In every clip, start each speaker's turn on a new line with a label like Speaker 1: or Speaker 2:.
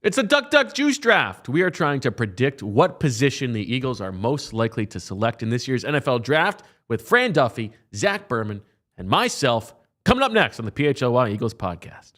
Speaker 1: It's a Duck Duck Juice draft. We are trying to predict what position the Eagles are most likely to select in this year's NFL draft with Fran Duffy, Zach Berman, and myself coming up next on the PHLY Eagles podcast.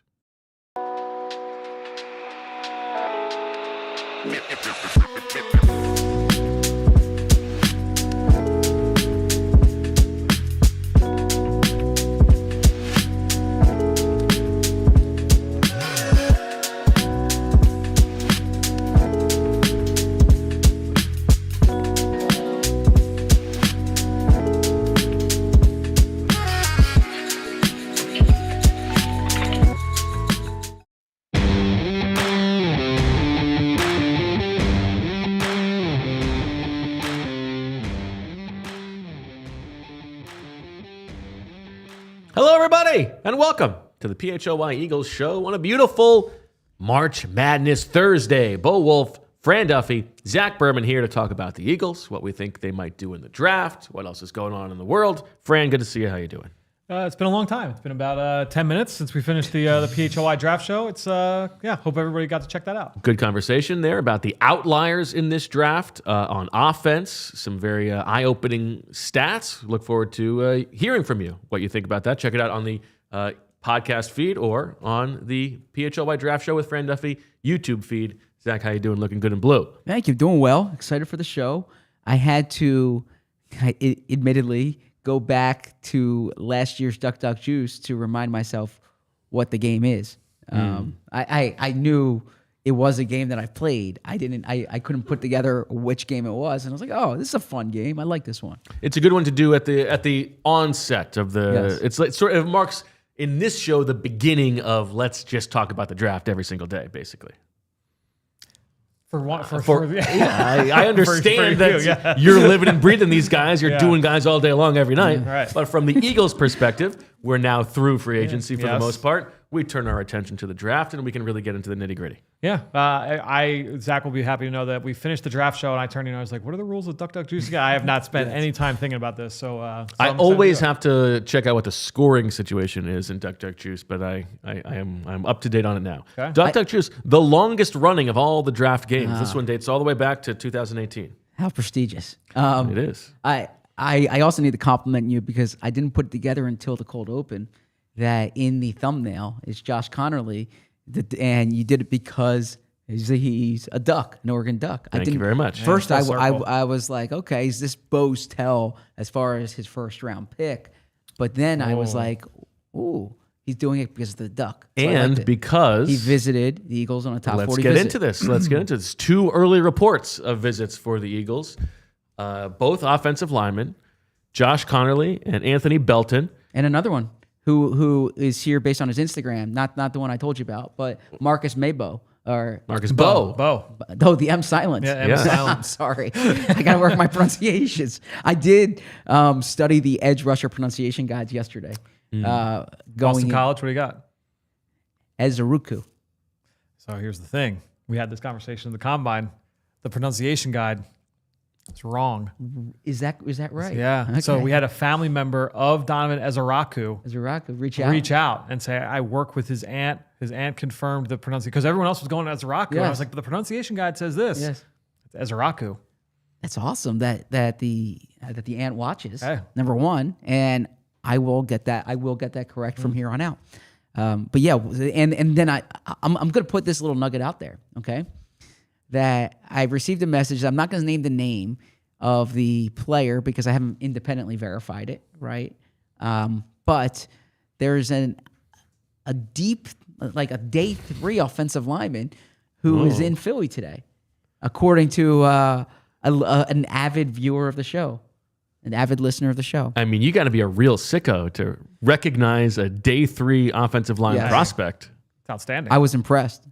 Speaker 1: Hello, everybody, and welcome to the PHLY Eagles show on a beautiful March Madness Thursday. Bo Wulf, Fran Duffy, Zach Berman here to talk about the Eagles, what we think they might do in the draft, what else is going on in the world. Fran, good to see you. How you doing?
Speaker 2: It's been a long time. It's been about 10 minutes since we finished the PHLY draft show. It's hope everybody got to check that out.
Speaker 1: Good conversation there about the outliers in this draft on offense. Some very eye-opening stats. Look forward to hearing from you what you think about that. Check it out on the podcast feed or on the PHLY draft show with Fran Duffy YouTube feed. Zach, how you doing? Looking good in blue.
Speaker 3: Thank you. Doing well. Excited for the show. I had to, admittedly, go back to last year's Duck Duck Juice to remind myself what the game is. I knew it was a game that I played. I couldn't put together which game it was, and I was like, oh, this is a fun game. I like this one.
Speaker 1: It's a good one to do at the onset of the.
Speaker 3: Yes.
Speaker 1: It's like sort of marks in this show the beginning of let's just talk about the draft every single day, basically.
Speaker 2: I
Speaker 1: understand that you're living and breathing these guys. You're doing guys all day long every night.
Speaker 2: Right.
Speaker 1: But from the Eagles' perspective, we're now through free agency for the most part. We turn our attention to the draft, and we can really get into the nitty-gritty.
Speaker 2: Yeah. Zach will be happy to know that we finished the draft show, and I turned in and I was like, what are the rules of Duck Duck Juice? I have not spent any time thinking about this. So
Speaker 1: I always have to check out what the scoring situation is in Duck Duck Juice, but I'm up to date on it now.
Speaker 2: Okay.
Speaker 1: Duck Duck Juice, the longest running of all the draft games. This one dates all the way back to 2018.
Speaker 3: How prestigious.
Speaker 1: It is.
Speaker 3: I also need to compliment you because I didn't put it together until the cold open that in the thumbnail is Josh Conerly, and you did it because he's a duck, an Oregon Duck.
Speaker 1: Thank you very much.
Speaker 3: First, I was like, okay, is this Bo's tell as far as his first round pick? But then I was like, ooh, he's doing it because of the duck. So
Speaker 1: and because
Speaker 3: he visited the Eagles on a top 40
Speaker 1: Let's get into this. Two early reports of visits for the Eagles, both offensive linemen, Josh Conerly and Anthony Belton.
Speaker 3: And another one who is here based on his Instagram, not the one I told you about, but Marcus Bo. Oh, the M silence.
Speaker 2: Yeah, M silence.
Speaker 3: I'm sorry. I got to work my pronunciations. I did study the edge rusher pronunciation guides yesterday.
Speaker 2: Boston College, what do you got?
Speaker 3: Roku.
Speaker 2: So here's the thing. We had this conversation in the Combine. The pronunciation guide is wrong.
Speaker 3: Is that right?
Speaker 2: Yeah.
Speaker 3: Okay.
Speaker 2: So we had a family member of Donovan Ezeraku reach out and say, I work with his aunt. His aunt confirmed the pronunciation because everyone else was going Ezeraku.
Speaker 3: Yes.
Speaker 2: And I was like, but the pronunciation guide says this.
Speaker 3: Yes.
Speaker 2: It's Ezeraku.
Speaker 3: That's awesome that the aunt watches.
Speaker 2: Hey.
Speaker 3: Number one, and I will get that correct from here on out. But yeah, and then I'm going to put this little nugget out there, okay? That I received a message. I'm not going to name the name of the player because I haven't independently verified it, right? But there's a day 3 offensive lineman who is in Philly today, according to an avid viewer of the show. An avid listener of the show.
Speaker 1: I mean, you got to be a real sicko to recognize a day 3 offensive line prospect.
Speaker 2: It's outstanding.
Speaker 3: I was impressed.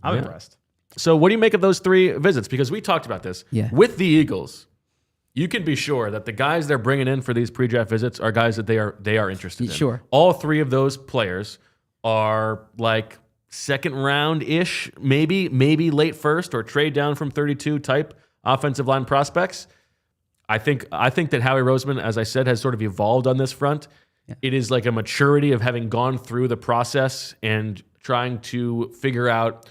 Speaker 2: I'm impressed.
Speaker 1: So what do you make of those 3 visits? Because we talked about this.
Speaker 3: Yeah.
Speaker 1: With the Eagles, you can be sure that the guys they're bringing in for these pre-draft visits are guys that they are interested in.
Speaker 3: Sure.
Speaker 1: All 3 of those players are like second round-ish, maybe late first or trade down from 32 type offensive line prospects. I think that Howie Roseman, as I said, has sort of evolved on this front. Yeah. It is like a maturity of having gone through the process and trying to figure out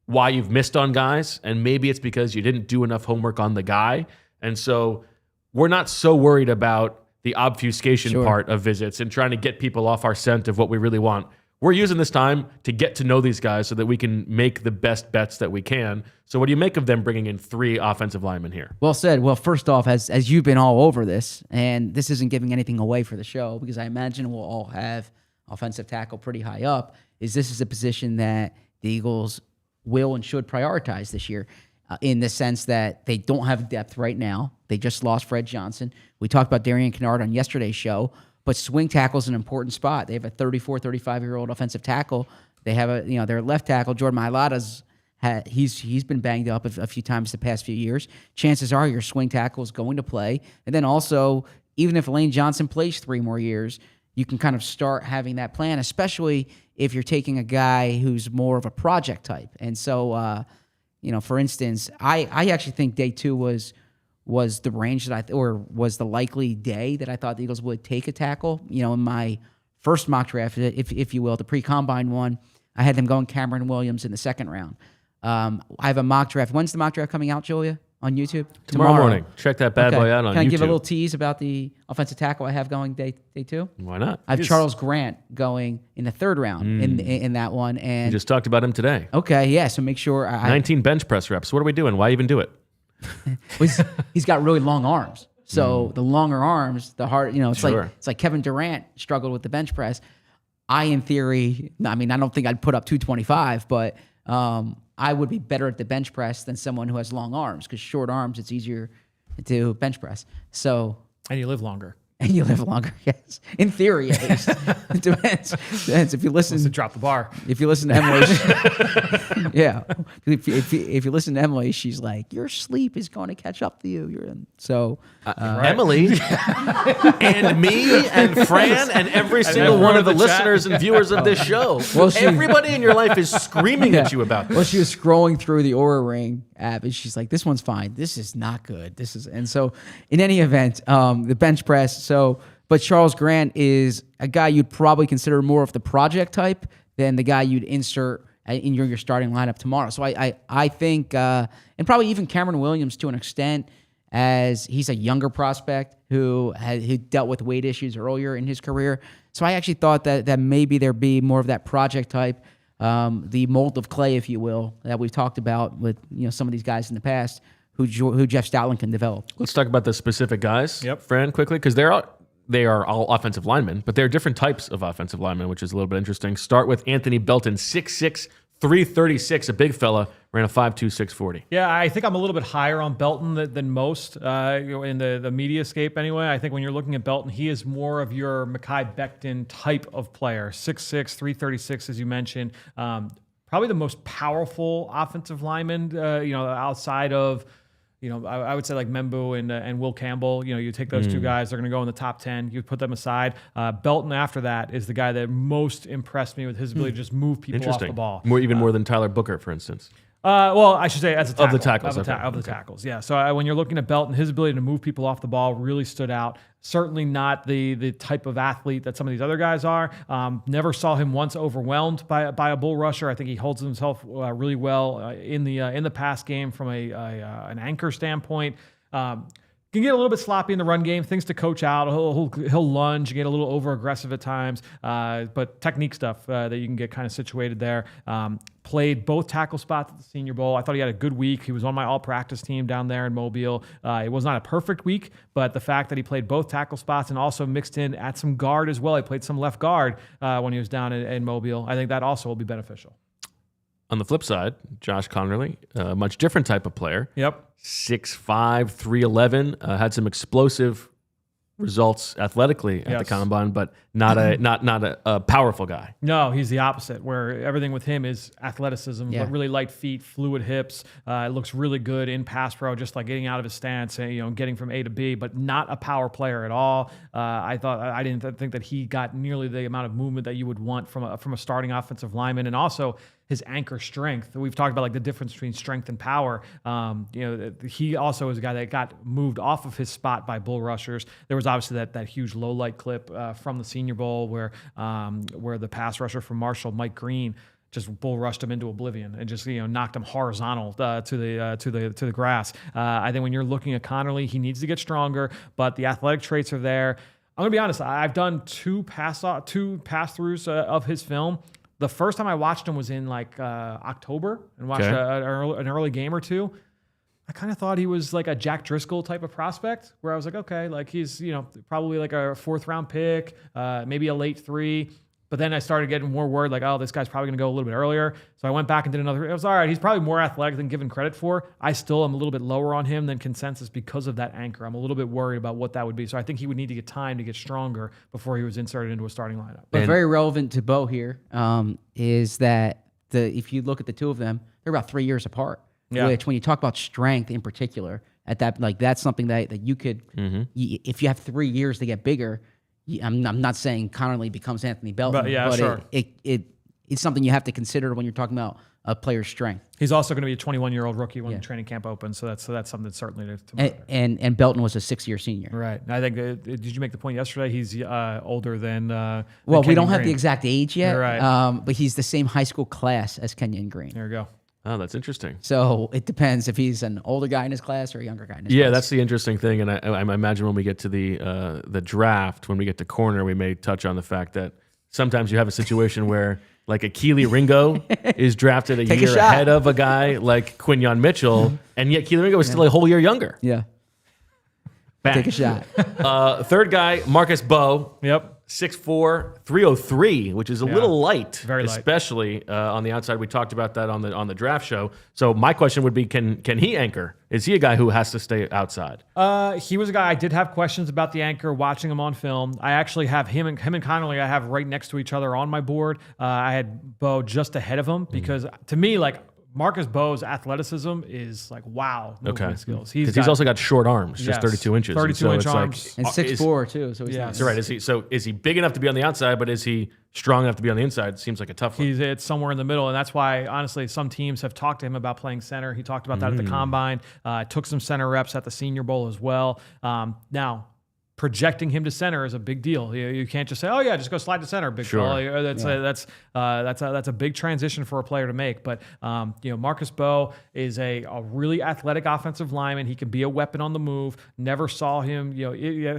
Speaker 1: why you've missed on guys, and maybe it's because you didn't do enough homework on the guy. And so we're not so worried about the obfuscation part of visits and trying to get people off our scent of what we really want. We're using this time to get to know these guys so that we can make the best bets that we can. So what do you make of them bringing in 3 offensive linemen here?
Speaker 3: Well said. Well, first off, as you've been all over this, and this isn't giving anything away for the show, because I imagine we'll all have offensive tackle pretty high up, is this is a position that the Eagles will and should prioritize this year, in the sense that they don't have depth right now. They just lost Fred Johnson. We talked about Darian Kennard on yesterday's show, but swing tackle is an important spot. They have a 34, 35-year-old offensive tackle. They have their left tackle, Jordan Mailata's, he's been banged up a few times the past few years. Chances are your swing tackle is going to play. And then also, even if Lane Johnson plays 3 more years, you can kind of start having that plan, especially if you're taking a guy who's more of a project type. And so, for instance, I actually think day 2 was the range that or was the likely day that I thought the Eagles would take a tackle. In my first mock draft, if you will, the pre-combine one, I had them going Cameron Williams in the 2nd round. I have a mock draft. When's the mock draft coming out, Julia, on YouTube?
Speaker 1: Tomorrow morning. Check that bad boy out on YouTube.
Speaker 3: Can I give a little tease about the offensive tackle I have going day 2?
Speaker 1: Why not?
Speaker 3: I have Charles Grant going in the 3rd round in that one. And
Speaker 1: we just talked about him today.
Speaker 3: Okay, yeah. So make sure
Speaker 1: 19 bench press reps. What are we doing? Why even do it?
Speaker 3: He's got really long arms. So the longer arms, the hard, it's like Kevin Durant struggled with the bench press. In theory, I don't think I'd put up 225, but I would be better at the bench press than someone who has long arms, because short arms, it's easier to bench press. So,
Speaker 2: and you live longer.
Speaker 3: And you live longer, yes. In theory, at least. It depends. If you listen
Speaker 2: to drop the bar.
Speaker 3: If you listen to Emily, yeah. If you listen to Emily, she's like, your sleep is going to catch up to you. Right.
Speaker 1: Emily and me and Fran and every single one of the listeners and viewers of this show. Everybody in your life is screaming at you about this.
Speaker 3: Well, she was scrolling through the Aura Ring app, and she's like, this one's fine. This is not good. And so in any event, the bench press. But Charles Grant is a guy you'd probably consider more of the project type than the guy you'd insert in your starting lineup tomorrow. So I think, and probably even Cameron Williams to an extent, as he's a younger prospect who dealt with weight issues earlier in his career. So I actually thought that maybe there'd be more of that project type, the mold of clay, if you will, that we've talked about with some of these guys in the past, who Jeff Stoutland can develop.
Speaker 1: Let's talk about the specific guys, Fran, quickly, because they are all offensive linemen, but they're different types of offensive linemen, which is a little bit interesting. Start with Anthony Belton, 6'6", 336, a big fella, ran a 5'2", 640.
Speaker 2: Yeah, I think I'm a little bit higher on Belton than most in the mediascape anyway. I think when you're looking at Belton, he is more of your Mekhi Becton type of player, 6'6", 336, as you mentioned. Probably the most powerful offensive lineman, outside of, I would say like Membu and Will Campbell. You take those 2 guys, they're going to go in the top 10. You put them aside. Belton after that is the guy that most impressed me with his ability to just move people off the ball.
Speaker 1: More than Tyler Booker, for instance.
Speaker 2: Well, I should say as a tackle.
Speaker 1: Of the tackles.
Speaker 2: Of the tackles, yeah. So when you're looking at Belton, his ability to move people off the ball really stood out. Certainly not the type of athlete that some of these other guys are. Never saw him once overwhelmed by a bull rusher. I think he holds himself really well in the pass game from an anchor standpoint. Can get a little bit sloppy in the run game, things to coach out. He'll lunge, get a little over aggressive at times, but technique stuff that you can get kind of situated there. Played both tackle spots at the Senior Bowl. I thought he had a good week. He was on my all-practice team down there in Mobile. It was not a perfect week, but the fact that he played both tackle spots and also mixed in at some guard as well. He played some left guard when he was down in Mobile. I think that also will be beneficial.
Speaker 1: On the flip side, Josh Conerly, a much different type of player.
Speaker 2: Yep.
Speaker 1: 6'5", 311, had some explosive results athletically at the combine, but not a powerful guy.
Speaker 2: No, he's the opposite, where everything with him is athleticism, but really light feet, fluid hips. It looks really good in pass pro, just like getting out of his stance, getting from A to B, but not a power player at all. I didn't think that he got nearly the amount of movement that you would want from a starting offensive lineman, and also his anchor strength. We've talked about like the difference between strength and power. He also is a guy that got moved off of his spot by bull rushers. There was obviously that huge low light clip from the Senior Bowl where the pass rusher from Marshall, Mike Green, just bull rushed him into oblivion and just knocked him horizontal to the grass. I think when you're looking at Conerly, he needs to get stronger, but the athletic traits are there. I'm gonna be honest. I've done two pass-throughs of his film. The first time I watched him was in like October and watched an early game or two. I kind of thought he was like a Jack Driscoll type of prospect, where I was like, okay, like he's probably like a 4th round pick, maybe a late 3. But then I started getting more word like, oh, this guy's probably going to go a little bit earlier. So I went back and did another. It was all right. He's probably more athletic than given credit for. I still am a little bit lower on him than consensus because of that anchor. I'm a little bit worried about what that would be. So I think he would need to get time to get stronger before he was inserted into a starting lineup.
Speaker 3: But very relevant to Bo here is that if you look at the two of them, they're about 3 years apart.
Speaker 2: Yeah.
Speaker 3: Which, when you talk about strength in particular, that's something that you could, if you have 3 years to get bigger. I'm not saying Conerly becomes Anthony Belton, but
Speaker 2: sure.
Speaker 3: It's something you have to consider when you're talking about a player's strength.
Speaker 2: He's also going to be a 21-year-old rookie when the training camp opens, so that's something certainly to monitor.
Speaker 3: And Belton was a 6-year senior.
Speaker 2: Right. I think did you make the point yesterday? He's older than
Speaker 3: well, we
Speaker 2: Kenyon
Speaker 3: don't have
Speaker 2: Green.
Speaker 3: the exact age yet,
Speaker 2: Right.
Speaker 3: But he's the same high school class as Kenyon Green.
Speaker 2: There we go.
Speaker 1: Oh, that's interesting.
Speaker 3: So it depends if he's an older guy in his class or a younger guy in his class.
Speaker 1: Yeah, that's the interesting thing. And I imagine when we get to the draft, when we get to corner, we may touch on the fact that sometimes you have a situation where like a Keely Ringo is drafted a year ahead of a guy like Quinyon Mitchell, and yet Keely Ringo is still a whole year younger.
Speaker 3: Yeah.
Speaker 1: Bang.
Speaker 3: Take a shot.
Speaker 1: Third guy, Marcus Bowe.
Speaker 2: Yep.
Speaker 1: 6'4", 303, which is a little light,
Speaker 2: Very light.
Speaker 1: especially on the outside. We talked about that on the draft show. So my question would be, can he anchor? Is he a guy who has to stay outside?
Speaker 2: He was a guy I did have questions about the anchor watching him on film. I actually have him and Conerly I have right next to each other on my board. I had Bowe just ahead of him because to me, like, Marcus Bowe's athleticism is like, wow, movement skills.
Speaker 1: He's also got short arms, just 32 inches.
Speaker 2: 32-inch arms.
Speaker 3: And 6'4", too. So he's
Speaker 2: Yeah.
Speaker 3: not.
Speaker 1: So right, is he big enough to be on the outside, but is he strong enough to be on the inside? Seems like a tough one.
Speaker 2: It's somewhere in the middle, and that's why, honestly, some teams have talked to him about playing center. He talked about that at the Combine. Took some center reps at the Senior Bowl as well. Now, projecting him to center is a big deal. You can't just say, "Oh yeah, just go slide to center, big fella." That's a big transition for a player to make. But Marcus Bowe is a really athletic offensive lineman. He can be a weapon on the move. Never saw him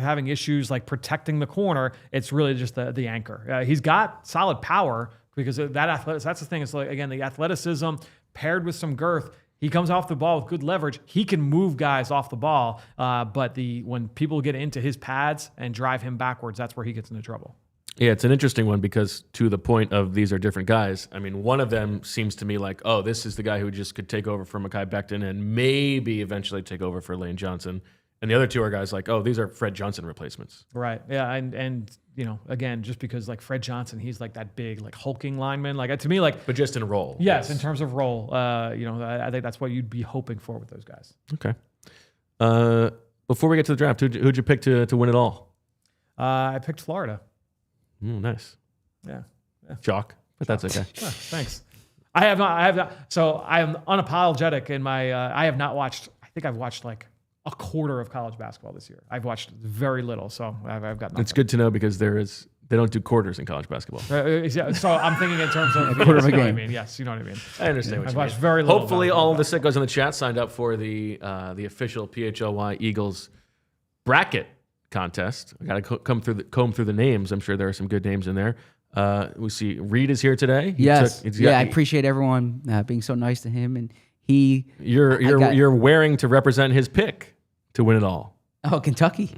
Speaker 2: having issues like protecting the corner. It's really just the anchor. He's got solid power because that's the thing. It's like, again, the athleticism paired with some girth. He comes off the ball with good leverage. He can move guys off the ball, but when people get into his pads and drive him backwards, that's where he gets into trouble.
Speaker 1: Yeah, it's an interesting one because to the point of these are different guys. I mean, one of them seems to me like, oh, this is the guy who just could take over for Mekhi Becton and maybe eventually take over for Lane Johnson. And the other two are guys like, oh, these are Fred Johnson replacements.
Speaker 2: Right. Yeah. And again, just because like Fred Johnson, he's like that big, like hulking lineman. Like to me, like,
Speaker 1: but just in role.
Speaker 2: Yes, in terms of role. I think that's what you'd be hoping for with those guys.
Speaker 1: Okay. Before we get to the draft, who'd you pick to win it all?
Speaker 2: I picked Florida.
Speaker 1: Nice.
Speaker 2: Yeah.
Speaker 1: Shock, but that's okay.
Speaker 2: Thanks. I have not. So I am unapologetic in my. I have not watched. I think I've watched like a quarter of college basketball this year. I've watched very little, so I've got nothing.
Speaker 1: It's good to know because they don't do quarters in college basketball.
Speaker 2: Yeah, so I'm thinking in terms of
Speaker 3: quarter of a
Speaker 2: you know
Speaker 3: game.
Speaker 2: what I mean? Yes, you know what I mean.
Speaker 1: I understand what
Speaker 2: I've
Speaker 1: you mean.
Speaker 2: watched very little.
Speaker 1: Hopefully, all of the sickos in the chat signed up for the official PHLY Eagles bracket contest. I got to comb through the names. I'm sure there are some good names in there. We see Reed is here today.
Speaker 3: Yes. I appreciate everyone being so nice to him, and
Speaker 1: you're wearing to represent his pick to win it all.
Speaker 3: Oh, Kentucky.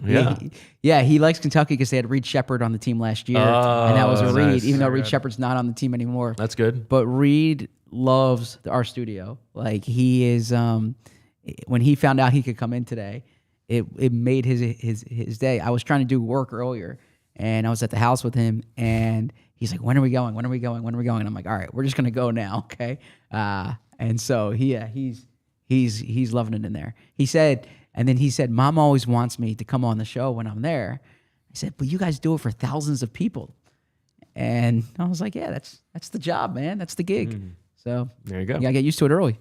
Speaker 1: Yeah.
Speaker 3: He likes Kentucky because they had Reed Shepherd on the team last year, and that was a Reed,
Speaker 1: nice.
Speaker 3: even though Reed Shepherd's not on the team anymore.
Speaker 1: That's good.
Speaker 3: But Reed loves our studio. Like, he is, when he found out he could come in today, it made his day. I was trying to do work earlier, and I was at the house with him, and he's like, when are we going? When are we going? When are we going? And I'm like, all right, we're just going to go now, okay? And so, he's loving it in there. He said, Mom always wants me to come on the show when I'm there. I said, but you guys do it for thousands of people. And I was like, yeah, that's the job, man. That's the gig. So
Speaker 1: there you go.
Speaker 3: You got to get used to it early.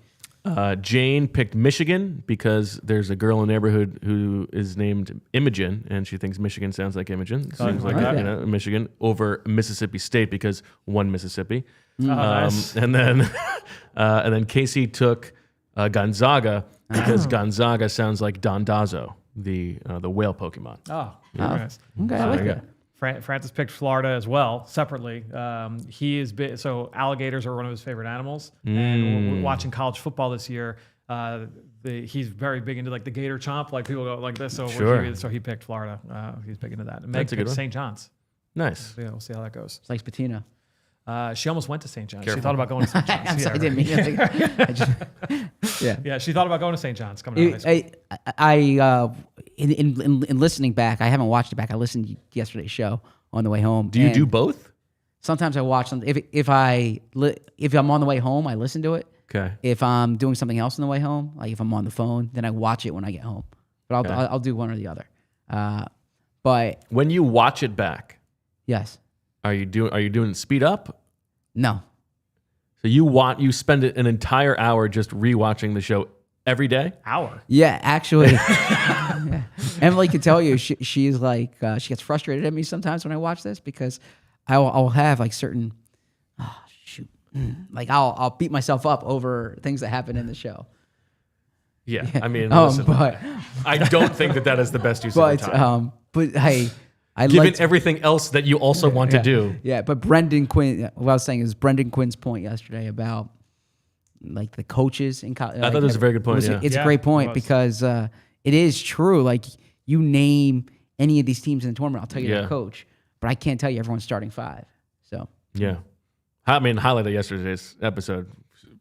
Speaker 1: Jane picked Michigan because there's a girl in the neighborhood who is named Imogen, and she thinks Michigan sounds like Imogen. Seems like
Speaker 3: okay.
Speaker 1: Michigan over Mississippi State because one Mississippi.
Speaker 2: Nice.
Speaker 1: And then Casey took Gonzaga because Gonzaga sounds like Dondazo, the whale Pokemon.
Speaker 2: Oh, very nice.
Speaker 3: Okay, I like
Speaker 1: yeah.
Speaker 3: that.
Speaker 2: Francis picked Florida as well, separately. He is so alligators are one of his favorite animals, and we're watching college football this year. He's very big into like the gator chomp, like people go like this. So so he picked Florida. He's big into that. And Meg
Speaker 1: That's a good
Speaker 2: picked
Speaker 1: one.
Speaker 2: St. John's.
Speaker 1: Nice.
Speaker 2: So, yeah, we'll see how that goes.
Speaker 3: It's like Patina.
Speaker 2: She almost went to St. John's.
Speaker 1: Careful.
Speaker 2: She thought about going to St. John's.
Speaker 3: I'm sorry, I didn't mean it. Yeah.
Speaker 2: Yeah, she thought about going to St. John's coming out of high school.
Speaker 3: In listening back, I haven't watched it back. I listened to yesterday's show on the way home.
Speaker 1: Do you
Speaker 3: and
Speaker 1: do both?
Speaker 3: Sometimes I watch something. If I'm on the way home, I listen to it.
Speaker 1: Okay.
Speaker 3: If I'm doing something else on the way home, like if I'm on the phone, then I watch it when I get home. But I'll do one or the other. But
Speaker 1: When you watch it back,
Speaker 3: yes,
Speaker 1: are you doing speed up?
Speaker 3: no,
Speaker 1: So you spend an entire hour just rewatching the show every day?
Speaker 2: Hour.
Speaker 3: yeah, actually, yeah. Emily can tell you she's like she gets frustrated at me sometimes when I watch this because I'll have like certain like I'll beat myself up over things that happen in the show.
Speaker 1: Yeah. I mean,
Speaker 3: Oh,
Speaker 1: listen,
Speaker 3: but
Speaker 1: I don't think that is the best use of your time.
Speaker 3: but hey, I
Speaker 1: Given
Speaker 3: like
Speaker 1: everything else that you also want to do.
Speaker 3: Yeah, but Brendan Quinn. What I was saying is Brendan Quinn's point yesterday about like the coaches in college.
Speaker 1: I thought it was a very good point.
Speaker 3: It's
Speaker 2: Yeah,
Speaker 3: a great
Speaker 2: it
Speaker 3: point
Speaker 2: was.
Speaker 3: because it is true. Like you name any of these teams in the tournament, I'll tell you
Speaker 1: Yeah.
Speaker 3: their coach, but I can't tell you everyone's starting five. So
Speaker 1: Yeah. I mean, highlight of yesterday's episode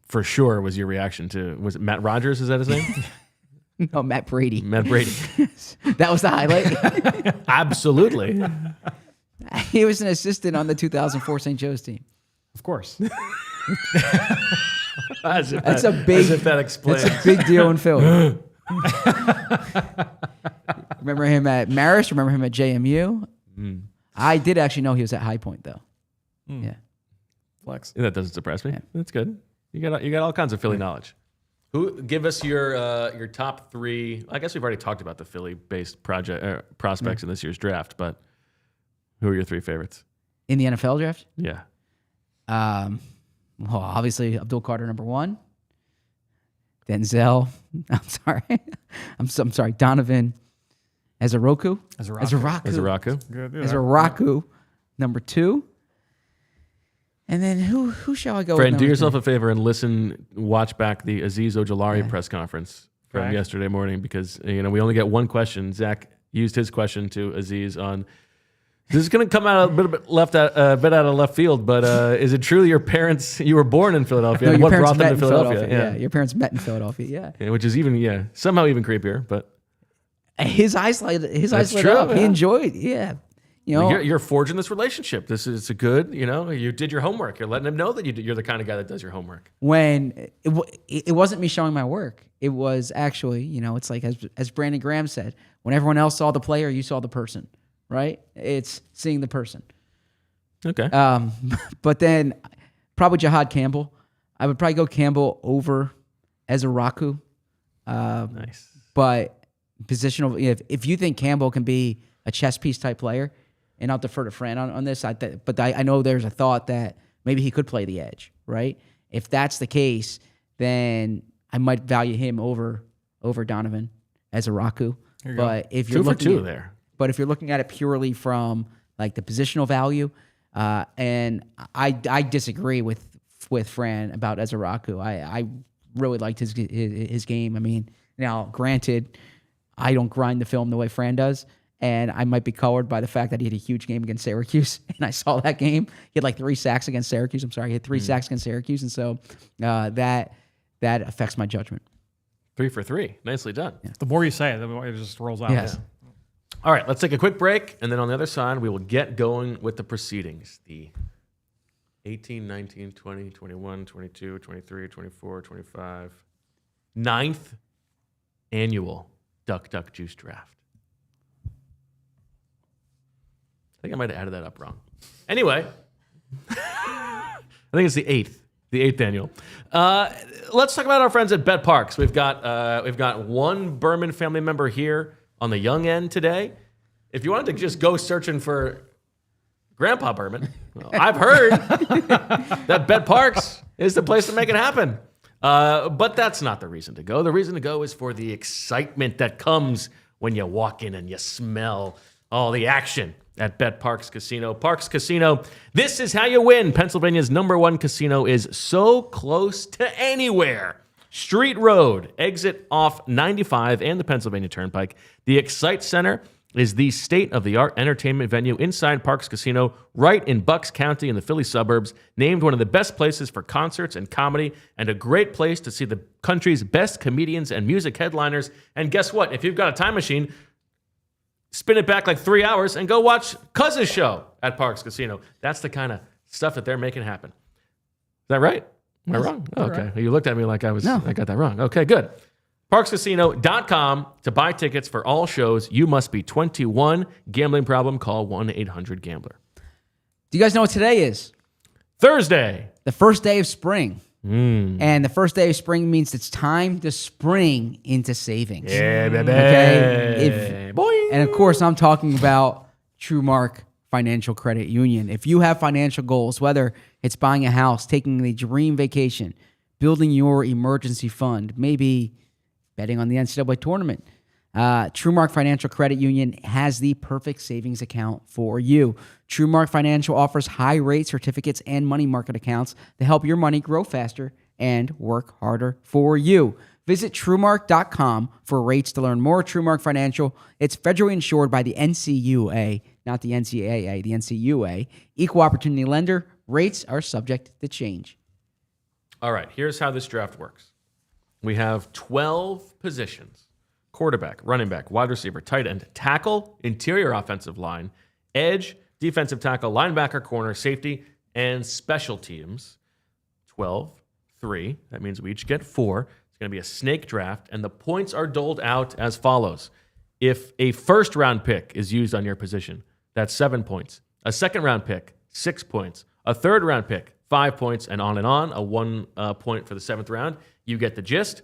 Speaker 1: for sure was your reaction to, was it Matt Rogers? Is that his name?
Speaker 3: no, Matt Brady.
Speaker 1: Matt Brady.
Speaker 3: That was the highlight.
Speaker 1: Absolutely.
Speaker 3: He was an assistant on the 2004 St. Joe's team.
Speaker 2: Of course.
Speaker 1: As if
Speaker 3: That's
Speaker 1: that,
Speaker 3: a big-
Speaker 1: as if that explains.
Speaker 3: That's a big deal in Philly. Remember him at Marist? Remember him at JMU? I did actually know he was at High Point though. Yeah.
Speaker 2: Flex.
Speaker 1: That doesn't surprise me. That's good. You got all kinds of Philly knowledge. Give us your top three. I guess we've already talked about the Philly-based prospects in this year's draft, but who are your three favorites?
Speaker 3: In the NFL draft?
Speaker 1: Yeah.
Speaker 3: Well, obviously Abdul Carter number one. Denzel. I'm sorry. Donovan Ezoroku.
Speaker 1: Ezeraku.
Speaker 2: Good. Yeah.
Speaker 3: Ezoroku number two. And then who shall I go
Speaker 1: Fran,
Speaker 3: with?
Speaker 1: do
Speaker 3: number
Speaker 1: yourself
Speaker 3: three?
Speaker 1: a favor and watch back the Aziz Ojolari press conference from
Speaker 2: Correct.
Speaker 1: yesterday morning because we only get one question. Zach used his question to Aziz on. This is going to come out a bit out of left field, but is it true your parents? You were born in Philadelphia.
Speaker 3: No,
Speaker 1: and
Speaker 3: your
Speaker 1: what
Speaker 3: parents
Speaker 1: brought
Speaker 3: met
Speaker 1: them
Speaker 3: in
Speaker 1: to Philadelphia?
Speaker 3: Yeah, your parents met in Philadelphia. Yeah,
Speaker 1: Which is even somehow even creepier. But
Speaker 3: his eyes lit
Speaker 1: true,
Speaker 3: up. He
Speaker 1: yeah.
Speaker 3: enjoyed. Yeah,
Speaker 1: you're forging this relationship. This is a good. You did your homework. You're letting him know that you're the kind of guy that does your homework.
Speaker 3: when it wasn't me showing my work, it was actually it's like as Brandon Graham said, when everyone else saw the player, you saw the person. Right? It's seeing the person.
Speaker 1: Okay.
Speaker 3: But then probably Jihad Campbell. I would probably go Campbell over Ezeraku.
Speaker 1: Nice.
Speaker 3: But positional, if you think Campbell can be a chess piece type player, and I'll defer to Fran on this, but I know there's a thought that maybe he could play the edge, right? If that's the case, then I might value him over Donovan Ezeraku. But if you're
Speaker 1: 2 for
Speaker 3: looking
Speaker 1: 2
Speaker 3: at,
Speaker 1: there.
Speaker 3: But if you're looking at it purely from like the positional value, and I disagree with Fran about Ezeraku. I really liked his game. I mean, now granted, I don't grind the film the way Fran does, and I might be colored by the fact that he had a huge game against Syracuse, and I saw that game. He had like 3 sacks against Syracuse. I'm sorry, he had 3 sacks against Syracuse, and so that affects my judgment.
Speaker 1: 3 for 3. Nicely done.
Speaker 2: The more you say it, the more it just rolls out.
Speaker 3: Yes.
Speaker 1: All right, let's take a quick break, and then on the other side, we will get going with the proceedings. The 18, 19, 20, 21, 22, 23, 24, 25, 9th annual Duck Duck Juice Draft. I think I might have added that up wrong. Anyway, I think it's the 8th annual. Let's talk about our friends at Bet Parks. We've got one Berman family member here on the young end today. If you wanted to just go searching for Grandpa Berman. Well, I've heard that Bet Parks is the place to make it happen. But that's not the reason to go. The reason to go is for the excitement that comes when you walk in and you smell all the action at Bet Parks Casino. Parks Casino, this is how you win. Pennsylvania's #1 casino is so close to anywhere. Street Road, exit off 95 and the Pennsylvania Turnpike. The Excite Center is the state-of-the-art entertainment venue inside Parks Casino, right in Bucks County in the Philly suburbs, named one of the best places for concerts and comedy, and a great place to see the country's best comedians and music headliners. And guess what? If you've got a time machine, spin it back like 3 hours and go watch Cuz's show at Parks Casino. That's the kind of stuff that they're making happen. Is that right? Am I wrong? Oh, okay. Right. You looked at me like I got that wrong. Okay, good. ParksCasino.com to buy tickets for all shows. You must be 21. Gambling problem? Call 1-800-GAMBLER.
Speaker 3: Do you guys know what today is?
Speaker 1: Thursday.
Speaker 3: The first day of spring. And the first day of spring means it's time to spring into savings.
Speaker 1: Yeah, baby.
Speaker 3: Okay?
Speaker 1: Boing.
Speaker 3: And of course, I'm talking about TrueMark Financial Credit Union. If you have financial goals, whether it's buying a house, taking a dream vacation, building your emergency fund, maybe betting on the NCAA tournament, TrueMark Financial Credit Union has the perfect savings account for you. TrueMark Financial offers high-rate certificates and money market accounts to help your money grow faster and work harder for you. Visit TrueMark.com for rates to learn more. TrueMark Financial, it's federally insured by the NCUA, not the NCAA, the NCUA. Equal opportunity lender. Rates are subject to change.
Speaker 1: All right, here's how this draft works. We have 12 positions: quarterback, running back, wide receiver, tight end, tackle, interior offensive line, edge, defensive tackle, linebacker, corner, safety, and special teams. 12, 3. That means we each get 4. It's going to be a snake draft, and the points are doled out as follows. If a first-round pick is used on your position, that's 7 points. A second-round pick, 6 points. A third-round pick, 5 points, and on. A 1 point for the 7th round. You get the gist.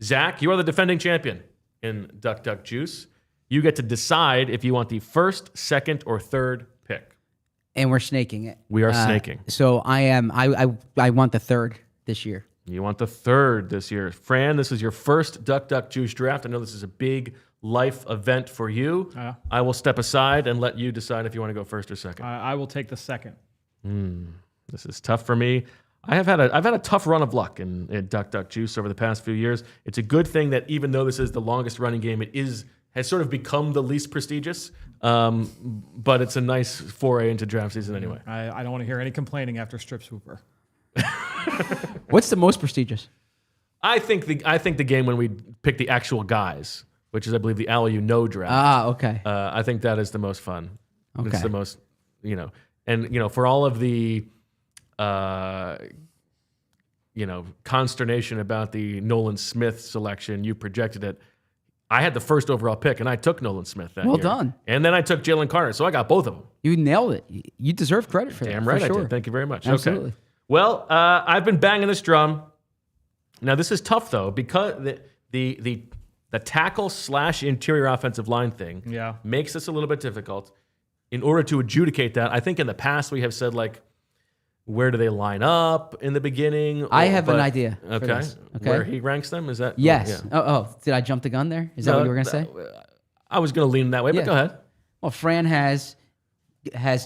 Speaker 1: Zach, you are the defending champion in Duck Duck Juice. You get to decide if you want the first, second, or third pick.
Speaker 3: And we're snaking it.
Speaker 1: We are snaking.
Speaker 3: So I want the third this year.
Speaker 1: You want the third this year. Fran, this is your first Duck Duck Juice draft. I know this is a big life event for you. I will step aside and let you decide if you want to go first or second.
Speaker 2: I will take the second.
Speaker 1: This is tough for me. I've had a tough run of luck in Duck Duck Juice over the past few years. It's a good thing that even though this is the longest running game, it has sort of become the least prestigious. But it's a nice foray into draft season anyway.
Speaker 2: I don't want to hear any complaining after Strip Swooper.
Speaker 3: What's the most prestigious?
Speaker 1: I think the game when we pick the actual guys, which is I believe the ALLU No draft.
Speaker 3: Ah, okay.
Speaker 1: I think that is the most fun.
Speaker 3: Okay.
Speaker 1: It's the most, and for all of the consternation about the Nolan Smith selection, you projected it. I had the first overall pick, and I took Nolan Smith that year.
Speaker 3: Well done.
Speaker 1: And then I took Jalen Carter, so I got both of them.
Speaker 3: You nailed it. You deserve credit for that.
Speaker 1: Damn right
Speaker 3: for
Speaker 1: I
Speaker 3: sure.
Speaker 1: did. Thank you very much.
Speaker 3: Absolutely.
Speaker 1: Okay. Well, I've been banging this drum. Now, this is tough, though, because the tackle / interior offensive line thing makes this a little bit difficult. In order to adjudicate that, I think in the past we have said, where do they line up in the beginning?
Speaker 3: I have an idea.
Speaker 1: Okay. Where he ranks them? Is that?
Speaker 3: Yes.
Speaker 1: Yeah.
Speaker 3: Oh, did I jump the gun there? Is that what you were going to say?
Speaker 1: I was going to lean that way, but go ahead.
Speaker 3: Well, Fran has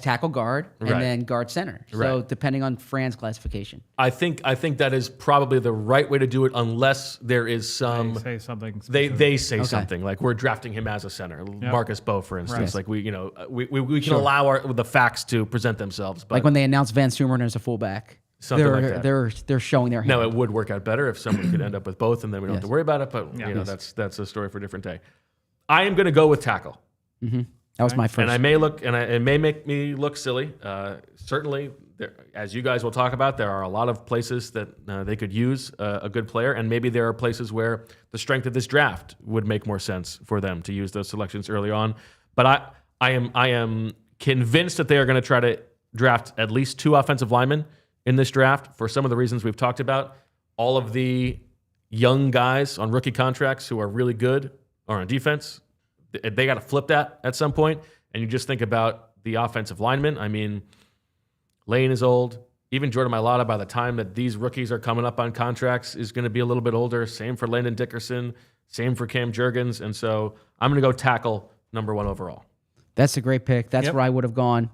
Speaker 3: tackle guard and then guard center. So depending on Fran's classification.
Speaker 1: I think that is probably the right way to do it, unless there is some
Speaker 2: They say something.
Speaker 1: They say something like we're drafting him as a center. Marcus Bowe, for instance. Like we can allow the facts to present themselves. But
Speaker 3: like when they announced Van Sumeren as a fullback.
Speaker 1: Something like that.
Speaker 3: They're showing their hand.
Speaker 1: No, it would work out better if someone could end up with both, and then we don't have to worry about it. But that's a story for a different day. I am going to go with tackle.
Speaker 3: Mm-hmm. That was my first.
Speaker 1: And it may make me look silly. Certainly, as you guys will talk about, there are a lot of places that they could use a good player, and maybe there are places where the strength of this draft would make more sense for them to use those selections early on. But I am convinced that they are going to try to draft at least 2 offensive linemen in this draft for some of the reasons we've talked about. All of the young guys on rookie contracts who are really good are on defense. They got to flip that at some point, and you just think about the offensive linemen. I mean, Lane is old. Even Jordan Mailata, by the time that these rookies are coming up on contracts, is going to be a little bit older. Same for Landon Dickerson. Same for Cam Jurgens. And so I'm going to go tackle number 1 overall.
Speaker 3: That's a great pick. That's where I would have gone.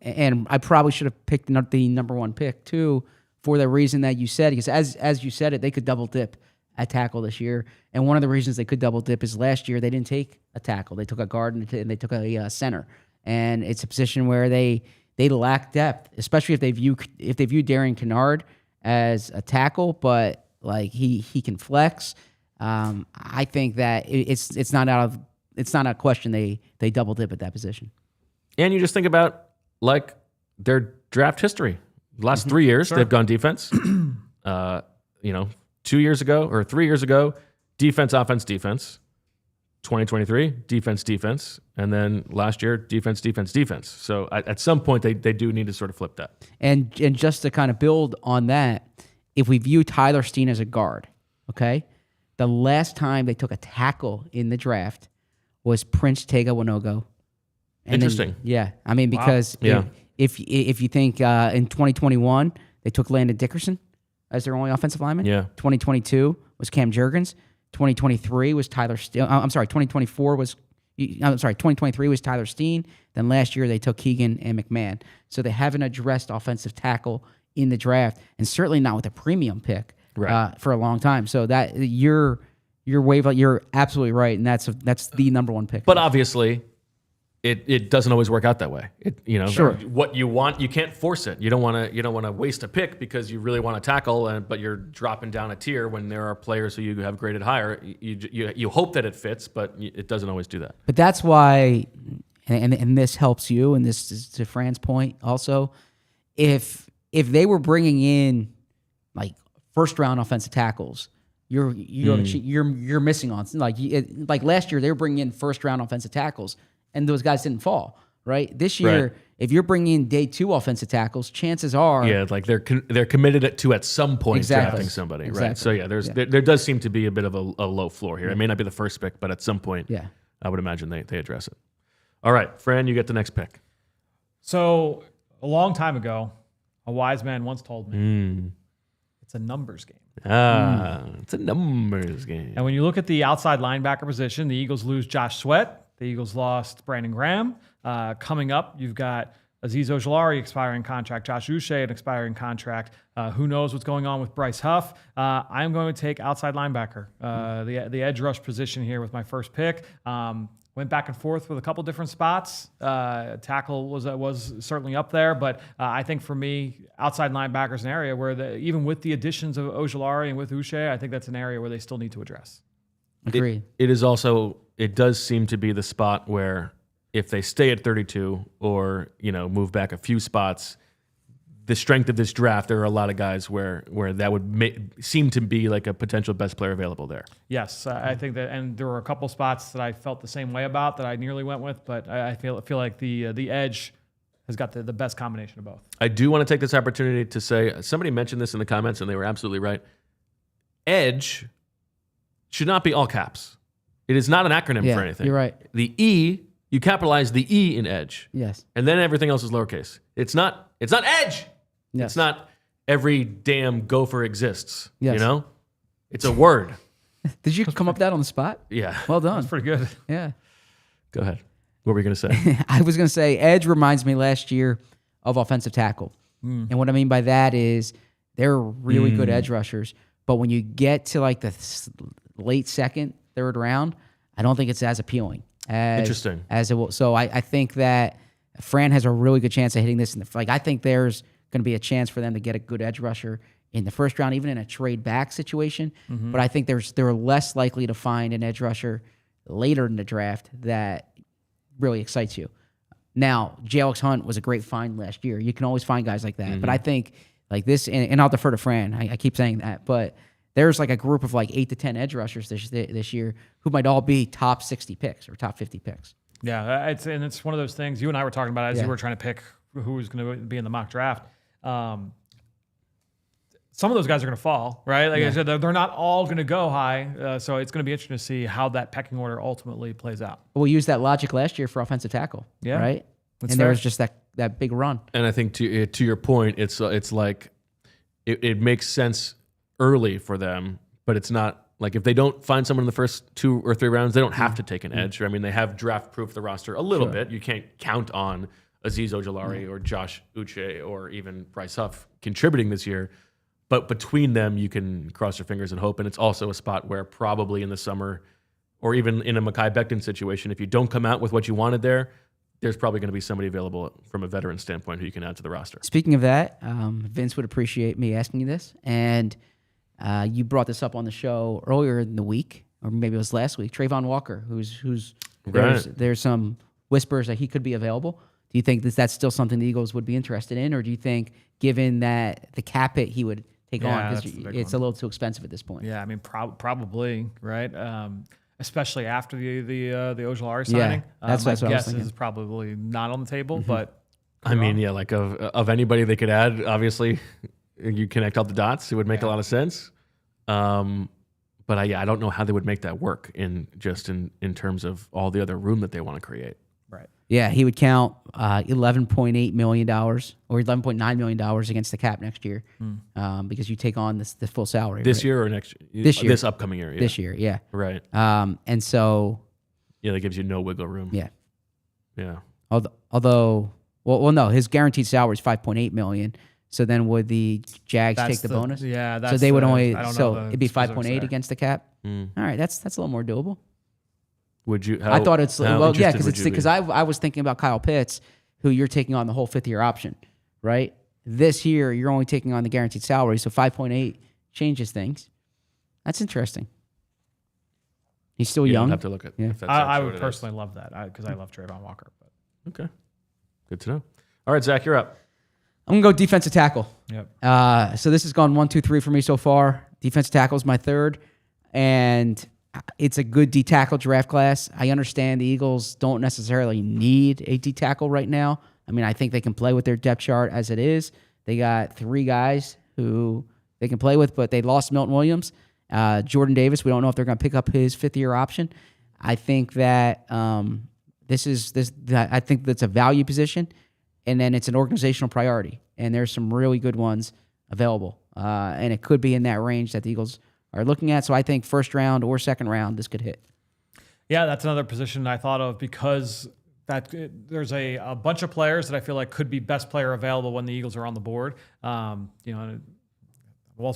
Speaker 3: And I probably should have picked the number 1 pick, too, for the reason that you said. Because as you said it, they could double dip at tackle this year. And one of the reasons they could double dip is last year they didn't take a tackle. They took a guard and they took a center. And it's a position where they lack depth, especially if they view Darian Kennard as a tackle, but like he can flex. I think that it's not a question they double dip at that position.
Speaker 1: And you just think about like their draft history. The last 3 years they've gone defense. 2 years ago or 3 years ago, defense, offense, defense. 2023, defense, defense. And then last year, defense, defense, defense. So at some point, they do need to sort of flip that.
Speaker 3: And just to kind of build on that, if we view Tyler Steen as a guard, okay, the last time they took a tackle in the draft was Prince Tega Winogo.
Speaker 1: Interesting.
Speaker 3: I mean, because if you think in 2021, they took Landon Dickerson as their only offensive lineman.
Speaker 1: Yeah.
Speaker 3: 2022 was Cam Jurgens. 2023 was Tyler Steen. 2023 was Tyler Steen. Then last year they took Keegan and McMahon. So they haven't addressed offensive tackle in the draft, and certainly not with a premium pick for a long time. So that you're absolutely right, and that's the number 1 pick.
Speaker 1: But obviously, it doesn't always work out that way.
Speaker 3: Sure.
Speaker 1: What you want, you can't force it. You don't want to waste a pick because you really want to tackle, but you're dropping down a tier when there are players who you have graded higher. You hope that it fits, but it doesn't always do that.
Speaker 3: But that's why, and this helps you, and this is to Fran's point also. If they were bringing in like first round offensive tackles, you're missing on like last year they were bringing in first round offensive tackles. And those guys didn't fall, right? This year, if you're bringing in day 2 offensive tackles, chances are...
Speaker 1: Yeah, like they're committed to at some point drafting somebody, right? So there does seem to be a bit of a low floor here. It may not be the first pick, but at some point, I would imagine they address it. All right, Fran, you get the next pick.
Speaker 2: So a long time ago, a wise man once told me, it's a numbers game.
Speaker 1: It's a numbers game.
Speaker 2: And when you look at the outside linebacker position, the Eagles lose Josh Sweat. The Eagles lost Brandon Graham. Coming up, you've got Azeez Ojulari expiring contract, Josh Uche an expiring contract. Who knows what's going on with Bryce Huff? I'm going to take outside linebacker, the edge rush position here with my first pick. Went back and forth with a couple different spots. Tackle was certainly up there, but I think for me, outside linebacker is an area where even with the additions of Ojulari and with Uche, I think that's an area where they still need to address.
Speaker 3: Agreed.
Speaker 1: It does seem to be the spot where if they stay at 32 or move back a few spots, the strength of this draft, there are a lot of guys where that would seem to be like a potential best player available there.
Speaker 2: Yes, I think that, and there were a couple spots that I felt the same way about that I nearly went with, but I feel like the edge has got the best combination of both.
Speaker 1: I do want to take this opportunity to say, somebody mentioned this in the comments and they were absolutely right. Edge should not be all caps. It is not an acronym for anything.
Speaker 3: You're right.
Speaker 1: The E, you capitalize the E in edge.
Speaker 3: Yes.
Speaker 1: And then everything else is lowercase. It's not edge.
Speaker 3: Yes.
Speaker 1: It's not every damn gopher exists.
Speaker 3: Yes.
Speaker 1: It's a word.
Speaker 3: Did you come up with that on the spot?
Speaker 1: Yeah.
Speaker 3: Well done.
Speaker 2: That's pretty good.
Speaker 3: Yeah.
Speaker 1: Go ahead. What were you going to say?
Speaker 3: I was going to say edge reminds me last year of offensive tackle. And what I mean by that is they're really good edge rushers. But when you get to like the late second, third round, I don't think it's as appealing as it will. So I think that Fran has a really good chance of hitting this. I think there's going to be a chance for them to get a good edge rusher in the first round, even in a trade back situation. But I think they're less likely to find an edge rusher later in the draft that really excites you. Now, J.Alex Hunt was a great find last year. You can always find guys like that. But I think like this, and I'll defer to Fran. I keep saying that, but there's like a group of like 8 to 10 edge rushers this year who might all be top 60 picks or top 50 picks.
Speaker 2: Yeah, it's one of those things. You and I were talking about it as you were trying to pick who was going to be in the mock draft. Some of those guys are going to fall, right? Like I said, they're not all going to go high. So it's going to be interesting to see how that pecking order ultimately plays out.
Speaker 3: We'll use that logic last year for offensive tackle, right? and there was just that big run.
Speaker 1: And I think to your point, it's like it makes sense early for them, but it's not like if they don't find someone in the first 2 or 3 rounds, they don't have to take an edge. I mean, they have draft-proof the roster a little bit. You can't count on Azeez Ojulari or Josh Uche or even Bryce Huff contributing this year. But between them, you can cross your fingers and hope. And it's also a spot where probably in the summer or even in a Mekhi Becton situation, if you don't come out with what you wanted there's probably going to be somebody available from a veteran standpoint who you can add to the roster.
Speaker 3: Speaking of that, Vince would appreciate me asking you this. And you brought this up on the show earlier in the week, or maybe it was last week. Trayvon Walker, who's there's some whispers that he could be available. Do you think that's still something the Eagles would be interested in, or do you think, given that the cap hit he would take on, because it's a little too expensive at this point?
Speaker 2: Yeah, I mean, probably, right? Especially after the Ojulari signing.
Speaker 3: That's
Speaker 2: my
Speaker 3: what I was
Speaker 2: guess
Speaker 3: thinking.
Speaker 2: is probably not on the table, but
Speaker 1: I mean, yeah, like of anybody they could add, obviously, you connect all the dots, it would make a lot of sense. But I don't know how they would make that work in terms of all the other room that they want to create.
Speaker 2: right.
Speaker 3: Yeah, he would count $11.8 million or $11.9 million against the cap next year because you take on the full salary.
Speaker 1: This year or next year?
Speaker 3: This year.
Speaker 1: This upcoming year. Yeah.
Speaker 3: This year, yeah.
Speaker 1: Right.
Speaker 3: And so...
Speaker 1: Yeah, that gives you no wiggle room.
Speaker 3: Yeah.
Speaker 1: Yeah.
Speaker 3: Although, no, his guaranteed salary is $5.8 million. So then would the Jags take the bonus?
Speaker 2: Yeah, that's
Speaker 3: so they would only.
Speaker 2: I don't
Speaker 3: So
Speaker 2: know
Speaker 3: it'd be 5.8 against the cap.
Speaker 1: Mm.
Speaker 3: All right, that's a little more doable.
Speaker 1: Would you?
Speaker 3: I thought it's
Speaker 1: interested
Speaker 3: because I was thinking about Kyle Pitts, who you're taking on the whole 5th year option, right? This year you're only taking on the guaranteed salary, so 5.8 changes things. That's interesting. He's still young.
Speaker 1: Have to look at.
Speaker 3: Yeah.
Speaker 1: If that's
Speaker 2: I
Speaker 1: actually
Speaker 2: would
Speaker 1: what it
Speaker 2: personally love that because I love Trayvon Walker. But
Speaker 1: is. Okay. Good to know. All right, Zach, you're up.
Speaker 3: I'm gonna go defensive tackle.
Speaker 2: yep.
Speaker 3: So this has gone 1, 2, 3 for me so far. Defensive tackle is my 3rd, and it's a good D tackle draft class. I understand the Eagles don't necessarily need a D tackle right now. I mean, I think they can play with their depth chart as it is. They got 3 guys who they can play with, but they lost Milton Williams, Jordan Davis. We don't know if they're going to pick up his 5th year option. I think that I think that's a value position, and then it's an organizational priority. And there's some really good ones available, and it could be in that range that the Eagles are looking at. So I think 1st round or 2nd round, this could hit.
Speaker 2: Yeah, that's another position I thought of because there's a bunch of players that I feel like could be best player available when the Eagles are on the board. Walter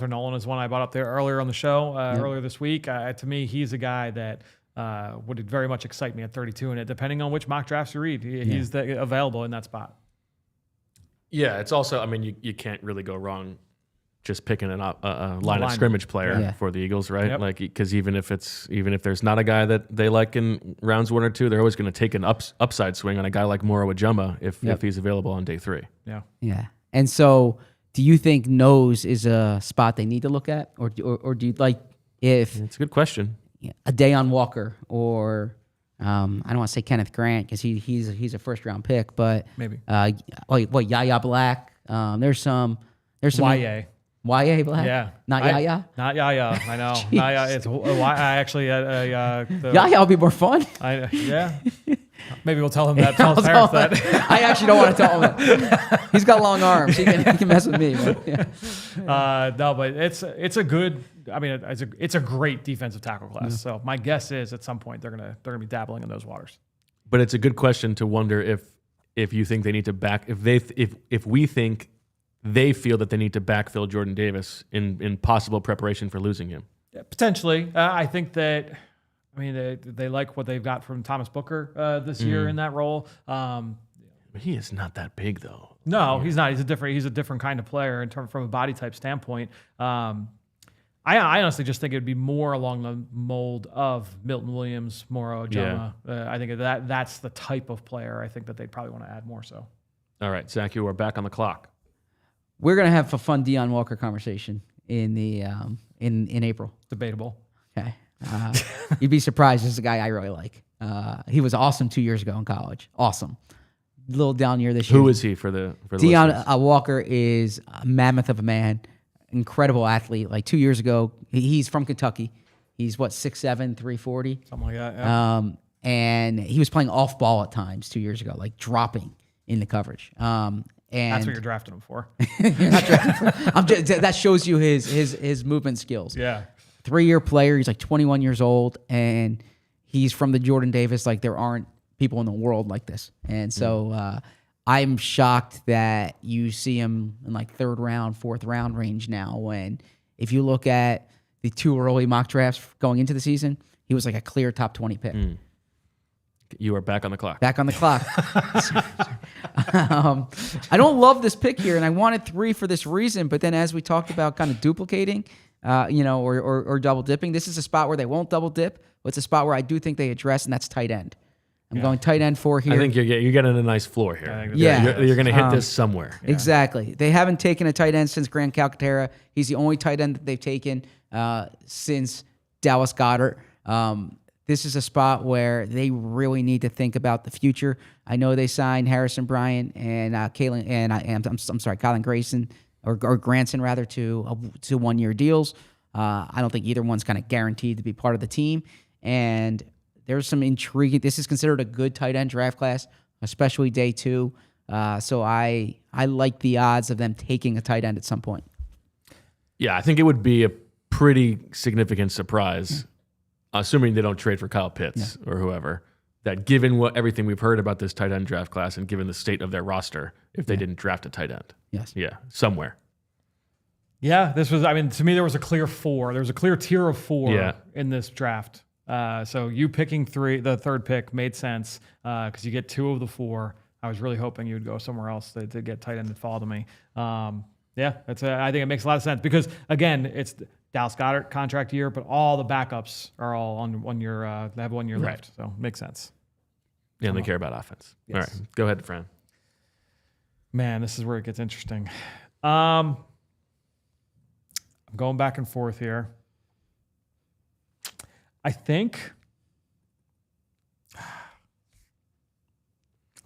Speaker 2: Nolan is one I brought up there earlier on the show earlier this week. To me, he's a guy that would very much excite me at 32, and depending on which mock drafts you read, he's available in that spot.
Speaker 1: Yeah, it's also. I mean, you can't really go wrong just picking a line of scrimmage player for the Eagles, right?
Speaker 2: Yep.
Speaker 1: Like, because even if there's not a guy that they like in rounds 1 or 2, they're always going to take an upside swing on a guy like Moro Ujumba if he's available on day 3.
Speaker 2: Yeah.
Speaker 3: Yeah. And so, do you think nose is a spot they need to look at, or do you like if
Speaker 1: It's a good question.
Speaker 3: a Dayon Walker or I don't want to say Kenneth Grant because he's a 1st round pick, but
Speaker 2: Maybe.
Speaker 3: Yaya Black? There's some
Speaker 2: YA.
Speaker 3: YA Black?
Speaker 2: Yeah.
Speaker 3: Not Yaya?
Speaker 2: Not Yaya. I know. Not Yaya. It's I actually
Speaker 3: Yaya will be more fun.
Speaker 2: Yeah. Maybe we'll tell him that. Tell his parents that.
Speaker 3: I actually don't want to tell him that. He's got long arms. He can mess with me. But, yeah.
Speaker 2: No, but it's a good. I mean, it's a great defensive tackle class. Yeah. So my guess is at some point they're gonna be dabbling in those waters.
Speaker 1: But it's a good question to wonder if you think they need to if we think they feel that they need to backfill Jordan Davis in possible preparation for losing him.
Speaker 2: Yeah, potentially, I think that. I mean, they like what they've got from Thomas Booker this year in that role.
Speaker 1: He is not that big, though.
Speaker 2: No, he's not. He's a different kind of player from a body type standpoint. I honestly just think it would be more along the mold of Milton Williams, Moro Ujumba. Yeah. I think that's the type of player I think that they'd probably want to add more so.
Speaker 1: All right, Zach, you are back on the clock.
Speaker 3: We're gonna have a fun Deion Walker conversation in the in April.
Speaker 2: Debatable.
Speaker 3: Okay. You'd be surprised. This is a guy I really like. He was awesome 2 years ago in college. Awesome. A little down year this year.
Speaker 1: Who is he for the
Speaker 3: Deion Walker is a mammoth of a man. Incredible athlete. Like 2 years ago, he's from Kentucky. He's 6'7", 340.
Speaker 2: Something like that. Yeah.
Speaker 3: And he was playing off ball at times 2 years ago, like dropping. in the coverage. And
Speaker 2: That's what you're drafting him for.
Speaker 3: you're not drafting that shows you his movement skills.
Speaker 2: Yeah.
Speaker 3: 3-year player. He's like 21 years old, and he's from the Jordan Davis. Like, there aren't people in the world like this. And so I'm shocked that you see him in like 3rd round, 4th round range now, when if you look at the 2 early mock drafts going into the season, he was like a clear top 20 pick.
Speaker 1: You are back on the clock.
Speaker 3: Back on the clock. I don't love this pick here, and I wanted 3 for this reason. But then, as we talked about, kind of duplicating, or double dipping, this is a spot where they won't double dip. But it's a spot where I do think they address, and that's tight end. I'm going tight end 4 here.
Speaker 1: I think you're getting a nice floor here.
Speaker 3: Yeah.
Speaker 1: You're going to hit this somewhere.
Speaker 3: Yeah. Exactly. They haven't taken a tight end since Grant Calcaterra. He's the only tight end that they've taken since Dallas Goedert. This is a spot where they really need to think about the future. I know they signed Harrison Bryant and Colin Grayson or Granson rather to 1-year deals. I don't think either one's kind of guaranteed to be part of the team. And there's some intriguing. This is considered a good tight end draft class, especially day 2. So I like the odds of them taking a tight end at some point.
Speaker 1: Yeah, I think it would be a pretty significant surprise, assuming they don't trade for Kyle Pitts or whoever, that given everything we've heard about this tight end draft class and given the state of their roster, if they didn't draft a tight end.
Speaker 3: Yes.
Speaker 1: Yeah, somewhere.
Speaker 2: Yeah, to me, there was a clear 4. There was a clear tier of 4 in this draft. So you picking the 3rd pick made sense because you get 2 of the 4. I was really hoping you would go somewhere else to get tight end that fall to me. I think it makes a lot of sense because, again, it's Dallas Goedert contract year, but all the backups are all on 1 year. They have 1 year left, so it makes sense.
Speaker 1: Yeah, and they care about offense.
Speaker 2: Yes.
Speaker 1: All right, go ahead, Fran.
Speaker 2: Man, this is where it gets interesting. I'm going back and forth here. I think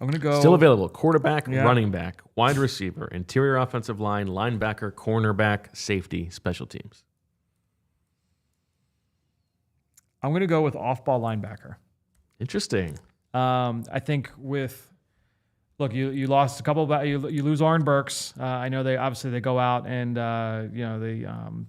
Speaker 2: I'm going to go.
Speaker 1: Still available. Quarterback, running back, wide receiver, interior offensive line, linebacker, cornerback, safety, special teams.
Speaker 2: I'm going to go with off-ball linebacker.
Speaker 1: Interesting.
Speaker 2: I think you lost a couple of, you lose Oren Burks. I know they go out and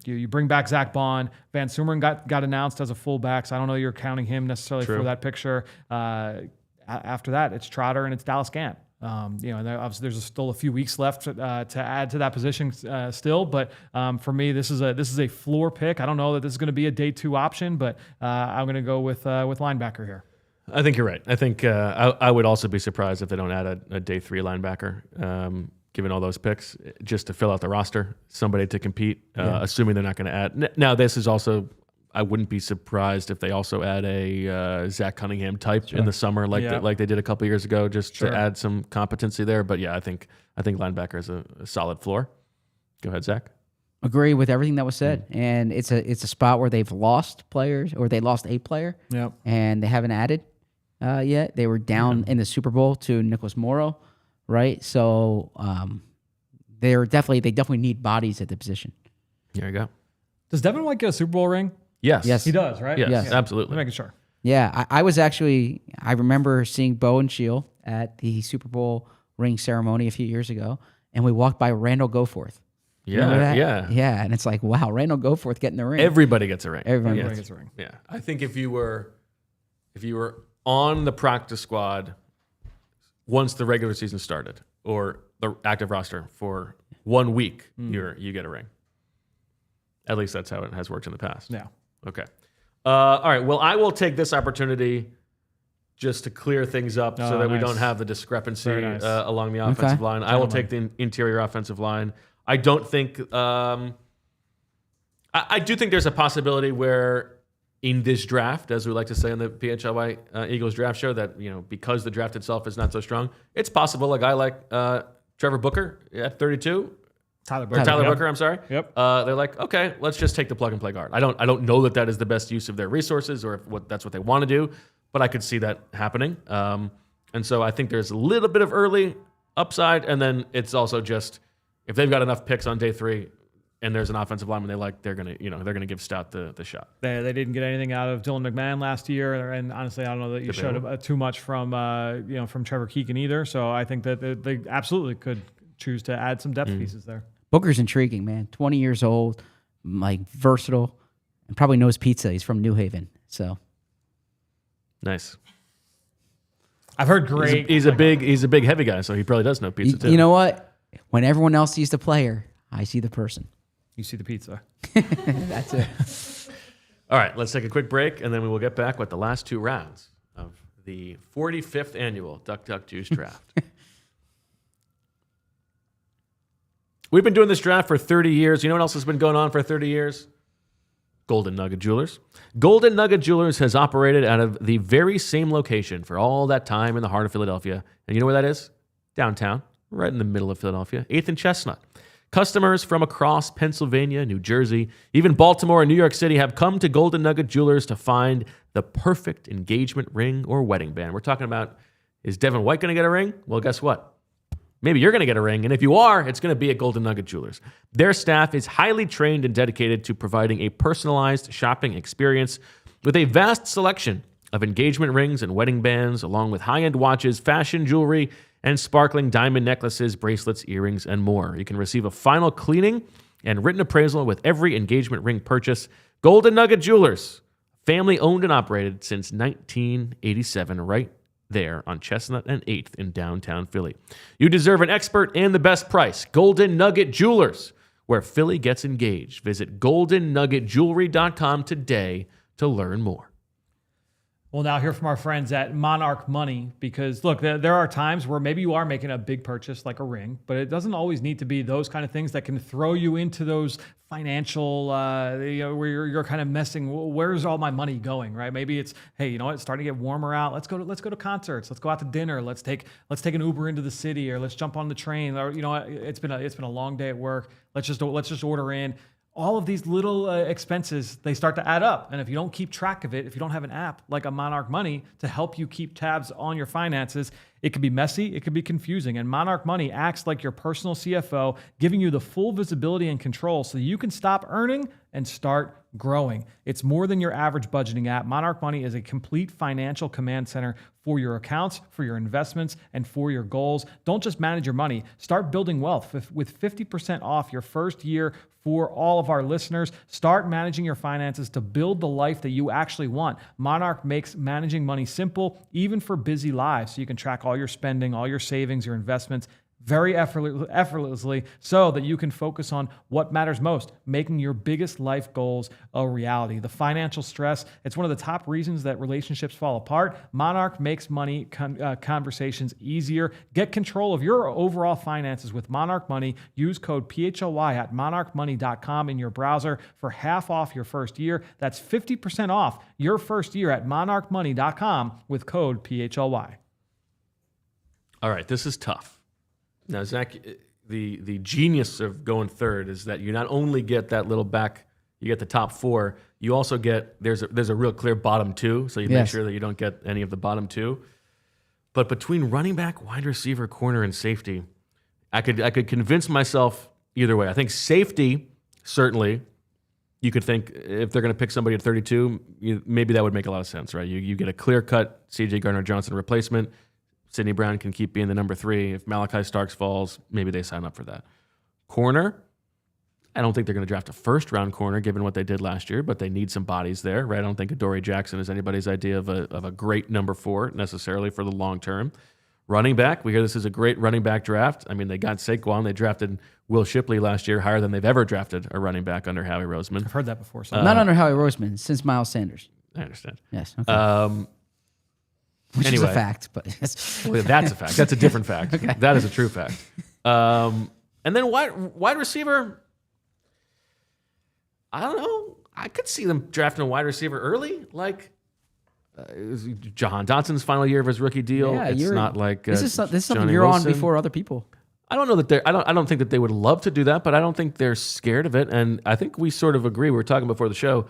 Speaker 2: you bring back Zach Bond. Van Sumeren got announced as a fullback, so I don't know you're counting him necessarily for that picture. After that, it's Trotter and it's Dallas Gant. And obviously there's still a few weeks left to add to that position still. But for me, this is a floor pick. I don't know that this is going to be a day 2 option, but I'm going to go with linebacker here.
Speaker 1: I think you're right. I think I would also be surprised if they don't add a day 3 linebacker, given all those picks, just to fill out the roster, somebody to compete, assuming they're not going to add. Now, this is also, I wouldn't be surprised if they also add a Zach Cunningham type in the summer, like they did a couple years ago, just to add some competency there. But yeah, I think linebacker is a solid floor. Go ahead, Zach.
Speaker 3: Agree with everything that was said, and it's a spot where they've lost players, or they lost a player, and they haven't added yet. They were down in the Super Bowl to Nicholas Morrow, right? So they definitely need bodies at the position.
Speaker 1: There you go.
Speaker 2: Does Devin White get a Super Bowl ring?
Speaker 1: Yes.
Speaker 2: He does, right?
Speaker 1: Yes. Absolutely.
Speaker 2: I'm making sure.
Speaker 3: Yeah, I remember seeing Bo and Shield at the Super Bowl ring ceremony a few years ago, and we walked by Randall Goforth. Yeah, and it's like, wow, Randall Goforth getting the ring.
Speaker 1: Everybody gets a ring.
Speaker 2: Everybody gets a ring.
Speaker 1: Yeah, I think if you were on the practice squad once the regular season started, or the active roster for 1 week, you get a ring. At least that's how it has worked in the past.
Speaker 2: Yeah.
Speaker 1: Okay. All right. Well, I will take this opportunity just to clear things up so that we don't have the discrepancy along the offensive line. I will take the interior offensive line. I don't think I do think there's a possibility where in this draft, as we like to say on the PHLY Eagles draft show, that because the draft itself is not so strong, it's possible a guy like Trevor Booker at 32, Tyler Booker, I'm sorry.
Speaker 2: Yep.
Speaker 1: They're like, okay, let's just take the plug and play guard. I don't know that is the best use of their resources or if that's what they want to do, but I could see that happening. And so I think there's a little bit of early upside, and then it's also just if they've got enough picks on day 3, and there's an offensive lineman they like, they're gonna give Stout the shot.
Speaker 2: They didn't get anything out of Dylan McMahon last year, and honestly, I don't know that you showed too much from from Trevor Keegan either. So I think that they absolutely could choose to add some depth pieces there.
Speaker 3: Booker's intriguing, man. 20 years old, like versatile, and probably knows pizza. He's from New Haven, so
Speaker 1: nice.
Speaker 2: I've heard great.
Speaker 1: He's a big heavy guy, so he probably does know pizza too.
Speaker 3: You know what? When everyone else sees the player, I see the person.
Speaker 2: You see the pizza.
Speaker 3: That's it.
Speaker 1: All right, let's take a quick break, and then we will get back with the last 2 rounds of the 45th annual Duck Duck Juice Draft. We've been doing this draft for 30 years. You know what else has been going on for 30 years? Golden Nugget Jewelers. Golden Nugget Jewelers has operated out of the very same location for all that time in the heart of Philadelphia. And you know where that is? Downtown, right in the middle of Philadelphia, 8th and Chestnut. Customers from across Pennsylvania, New Jersey, even Baltimore and New York City have come to Golden Nugget Jewelers to find the perfect engagement ring or wedding band. We're talking about, is Devin White going to get a ring? Well, guess what? Maybe you're going to get a ring, and if you are, it's going to be at Golden Nugget Jewelers. Their staff is highly trained and dedicated to providing a personalized shopping experience with a vast selection of engagement rings and wedding bands, along with high-end watches, fashion jewelry, and sparkling diamond necklaces, bracelets, earrings, and more. You can receive a final cleaning and written appraisal with every engagement ring purchase. Golden Nugget Jewelers, family owned and operated since 1987, right there on Chestnut and 8th in downtown Philly. You deserve an expert and the best price. Golden Nugget Jewelers, where Philly gets engaged. Visit goldennuggetjewelry.com today to learn more.
Speaker 2: We'll now hear from our friends at Monarch Money because, look, there are times where maybe you are making a big purchase like a ring, but it doesn't always need to be those kind of things that can throw you into those financial, where you're kind of messing, where's all my money going, right? Maybe it's, hey, you know what, it's starting to get warmer out. Let's go to concerts. Let's go out to dinner. Let's take an Uber into the city, or let's jump on the train. Or, you know what, it's been a long day at work. Let's just order in. All of these little expenses, they start to add up. And if you don't keep track of it, if you don't have an app like a Monarch Money to help you keep tabs on your finances, it can be messy, it can be confusing. And Monarch Money acts like your personal CFO, giving you the full visibility and control so you can stop earning and start growing. It's more than your average budgeting app. Monarch Money is a complete financial command center for your accounts, for your investments, and for your goals. Don't just manage your money. Start building wealth with 50% off your first year for all of our listeners. Start managing your finances to build the life that you actually want. Monarch makes managing money simple, even for busy lives, so you can track all your spending, all your savings, your investments very effortlessly so that you can focus on what matters most, making your biggest life goals a reality. The financial stress, it's one of the top reasons that relationships fall apart. Monarch makes money conversations easier. Get control of your overall finances with Monarch Money. Use code PHLY at monarchmoney.com in your browser for half off your first year. That's 50% off your first year at monarchmoney.com with code PHLY.
Speaker 1: All right, this is tough. Now, Zach, the genius of going third is that you not only get that little back, you get the top 4, you also get, there's a real clear bottom 2, so you make sure that you don't get any of the bottom 2. But between running back, wide receiver, corner, and safety, I could convince myself either way. I think safety, certainly, you could think if they're going to pick somebody at 32, maybe that would make a lot of sense, right? You get a clear-cut C.J. Gardner-Johnson replacement. Sidney Brown can keep being the number 3. If Malaki Starks falls, maybe they sign up for that. Corner, I don't think they're going to draft a first-round corner given what they did last year, but they need some bodies there, right? I don't think Adoree Jackson is anybody's idea of a great number 4 necessarily for the long term. Running back, we hear this is a great running back draft. I mean, they got Saquon. They drafted Will Shipley last year, higher than they've ever drafted a running back under Howie Roseman.
Speaker 2: I've heard that before.
Speaker 3: Not under Howie Roseman, since Miles Sanders.
Speaker 1: I understand.
Speaker 3: Yes, okay. Which is a fact, but
Speaker 1: well, that's a fact. That's a different fact. Okay. That is a true fact. And then wide receiver, I don't know. I could see them drafting a wide receiver early, like Jahan Dotson's final year of his rookie deal.
Speaker 3: Yeah,
Speaker 1: it's not like
Speaker 3: this is something
Speaker 1: Johnny
Speaker 3: you're
Speaker 1: Wilson.
Speaker 3: on before other people.
Speaker 1: I don't know that I don't think that they would love to do that, but I don't think they're scared of it. And I think we sort of agree. We were talking before the show.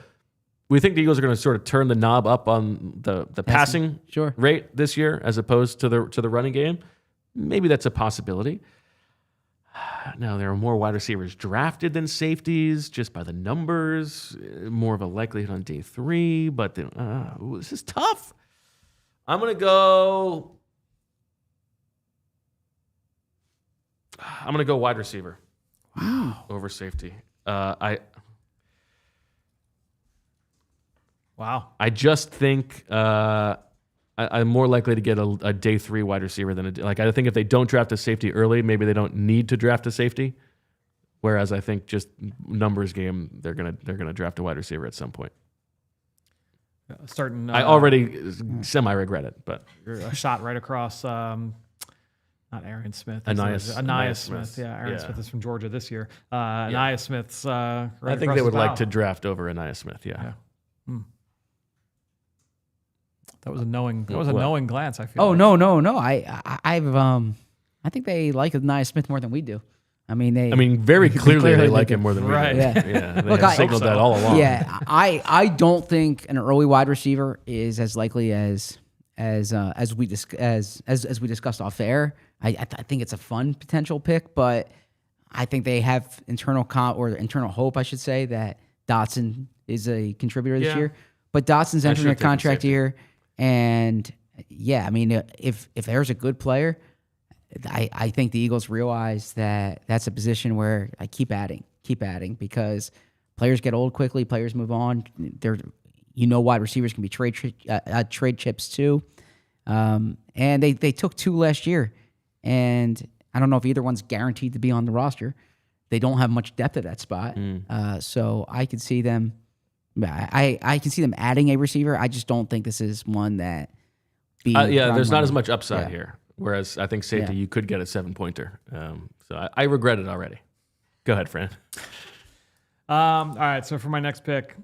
Speaker 1: We think the Eagles are going to sort of turn the knob up on the passing rate this year as opposed to the running game. Maybe that's a possibility. Now, there are more wide receivers drafted than safeties, just by the numbers. More of a likelihood on day 3, but this is tough. I'm going to go wide receiver. Wow. Over safety.
Speaker 2: Wow.
Speaker 1: I just think I'm more likely to get a day 3 wide receiver than I think if they don't draft a safety early, maybe they don't need to draft a safety. Whereas I think just numbers game, they're gonna draft a wide receiver at some point. I already semi regret it, but
Speaker 2: a shot right across. Not Aaron Smith.
Speaker 1: Anais
Speaker 2: Smith. Yeah, Aaron Smith is from Georgia this year. Anais Smith's. Right
Speaker 1: I think they would like to draft over Anais Smith. Yeah.
Speaker 2: That was a knowing. That was a knowing glance. I feel.
Speaker 3: Oh no! I think they like Anais Smith more than we do. I mean,
Speaker 1: very clearly they like him more than we do.
Speaker 2: Right.
Speaker 3: Yeah.
Speaker 1: They have signaled that all along.
Speaker 3: Yeah, I don't think an early wide receiver is as likely as we discussed off air. I think it's a fun potential pick, but I think they have internal hope, I should say, that Dotson is a contributor this year. But Dotson's entering a contract year, and if there's a good player, I think the Eagles realize that that's a position where I keep adding because players get old quickly, players move on. Wide receivers can be trade chips too. And they took 2 last year, and I don't know if either one's guaranteed to be on the roster. They don't have much depth at that spot. So I could see them. I can see them adding a receiver. I just don't think this is one that.
Speaker 1: There's not as much upside here. Whereas I think safety, you could get a 7-pointer. So I regret it already. Go ahead, Fran.
Speaker 2: All right. So for my next pick,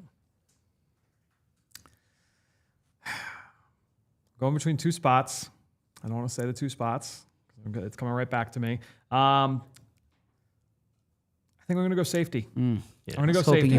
Speaker 2: going between 2 spots. I don't want to say the 2 spots. It's coming right back to me. I think we're going to go safety. I'm going to go safety.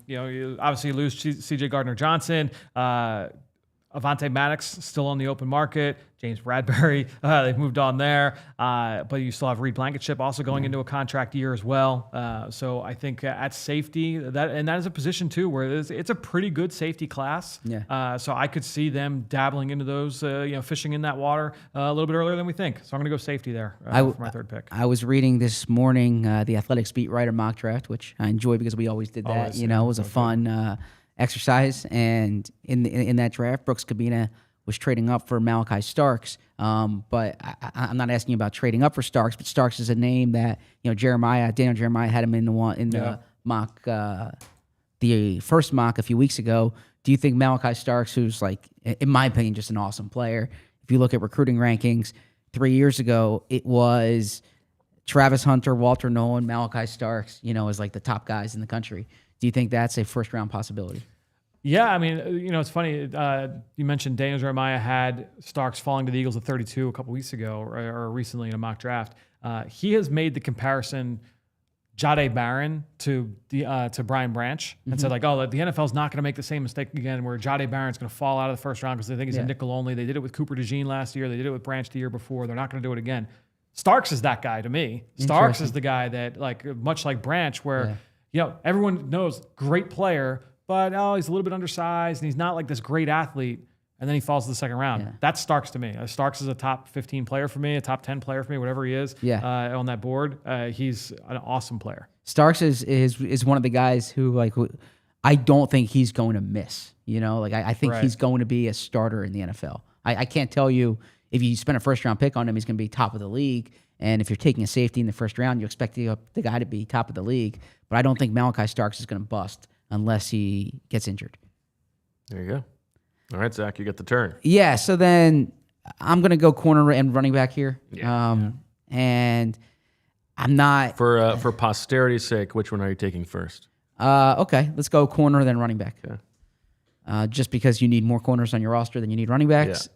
Speaker 2: You obviously lose C.J. Gardner-Johnson. Avonte Maddox still on the open market. James Bradbury, they've moved on there. But you still have Reed Blankenship also going into a contract year as well. So I think at safety, that is a position too where it's a pretty good safety class.
Speaker 3: Yeah.
Speaker 2: So I could see them dabbling into those, fishing in that water a little bit earlier than we think. So I'm going to go safety there for my third pick.
Speaker 3: I was reading this morning the Athletics beat writer mock draft, which I enjoy because we always did that. It was a fun exercise, and in that draft, Brooks Cabina was trading up for Malaki Starks. But I'm not asking you about trading up for Starks, but Starks is a name that Daniel Jeremiah had him in the mock, the first mock a few weeks ago. Do you think Malaki Starks, who's in my opinion, just an awesome player? If you look at recruiting rankings, 3 years ago it was Travis Hunter, Walter Nolan, Malaki Starks. As the top guys in the country. Do you think that's a first-round possibility?
Speaker 2: Yeah, I mean, it's funny. You mentioned Daniel Jeremiah had Starks falling to the Eagles at 32 a couple weeks ago, or recently in a mock draft. He has made the comparison Jahdae Barron to Brian Branch and said, the NFL's not going to make the same mistake again where Jahdae Barron's going to fall out of the first round because they think he's a nickel only. They did it with Cooper DeJean last year. They did it with Branch the year before. They're not going to do it again. Starks is that guy to me. Starks is the guy that, much like Branch, where everyone knows great player, but he's a little bit undersized and he's not this great athlete. And then he falls to the second round. Yeah. That's Starks to me. Starks is a top 15 player for me, a top 10 player for me, whatever he is on that board. He's an awesome player. Starks
Speaker 3: is one of the guys who I don't think he's going to miss. I think he's going to be a starter in the NFL. I can't tell you if you spend a first round pick on him, he's going to be top of the league. And if you're taking a safety in the first round, you expect the guy to be top of the league. But I don't think Malaki Starks is going to bust unless he gets injured.
Speaker 1: There you go. All right, Zach, you get the turn.
Speaker 3: Yeah, so then I'm going to go corner and running back here. And I'm not...
Speaker 1: For posterity's sake, which one are you taking first?
Speaker 3: Okay, let's go corner, then running back.
Speaker 1: Okay.
Speaker 3: Just because you need more corners on your roster than you need running backs.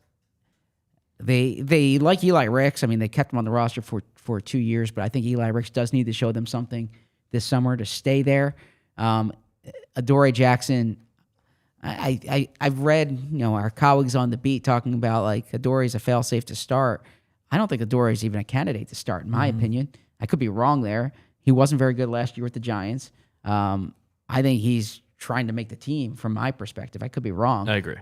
Speaker 3: Yeah. They like Eli Ricks. I mean, they kept him on the roster for 2 years, but I think Eli Ricks does need to show them something this summer to stay there. Adoree Jackson, I've read our colleagues on the beat talking about Adoree's a fail-safe to start. I don't think Adoree is even a candidate to start, in my opinion. I could be wrong there. He wasn't very good last year with the Giants. I think he's trying to make the team from my perspective. I could be wrong.
Speaker 1: I agree.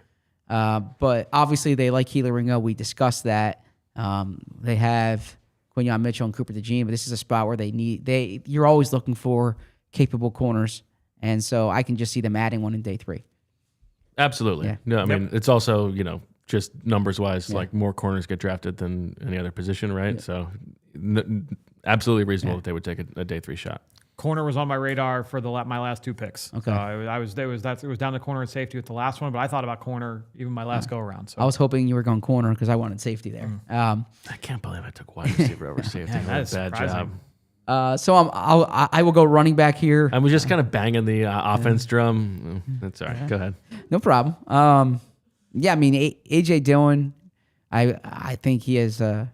Speaker 3: But obviously they like Keeler Ringo. We discussed that. They have Quinyon Mitchell and Cooper DeJean, but this is a spot where you're always looking for capable corners. And so I can just see them adding one in day 3.
Speaker 1: Absolutely.
Speaker 3: Yeah.
Speaker 1: No, I mean, it's also, just numbers wise, like more corners get drafted than any other position, right?
Speaker 3: Yeah.
Speaker 1: So absolutely reasonable that they would take a day 3 shot.
Speaker 2: Corner was on my radar for my last 2 picks.
Speaker 3: Okay.
Speaker 2: It was down to corner and safety with the last one, but I thought about corner even my last go around. So
Speaker 3: I was hoping you were going corner because I wanted safety there.
Speaker 1: I can't believe I took wide receiver over safety.
Speaker 2: Man, that is
Speaker 1: What a bad
Speaker 2: surprising.
Speaker 1: job.
Speaker 3: So I will go running back here.
Speaker 1: I was just kind of banging the offense drum. That's all right. Go ahead.
Speaker 3: No problem. I mean, AJ Dillon, I think he has a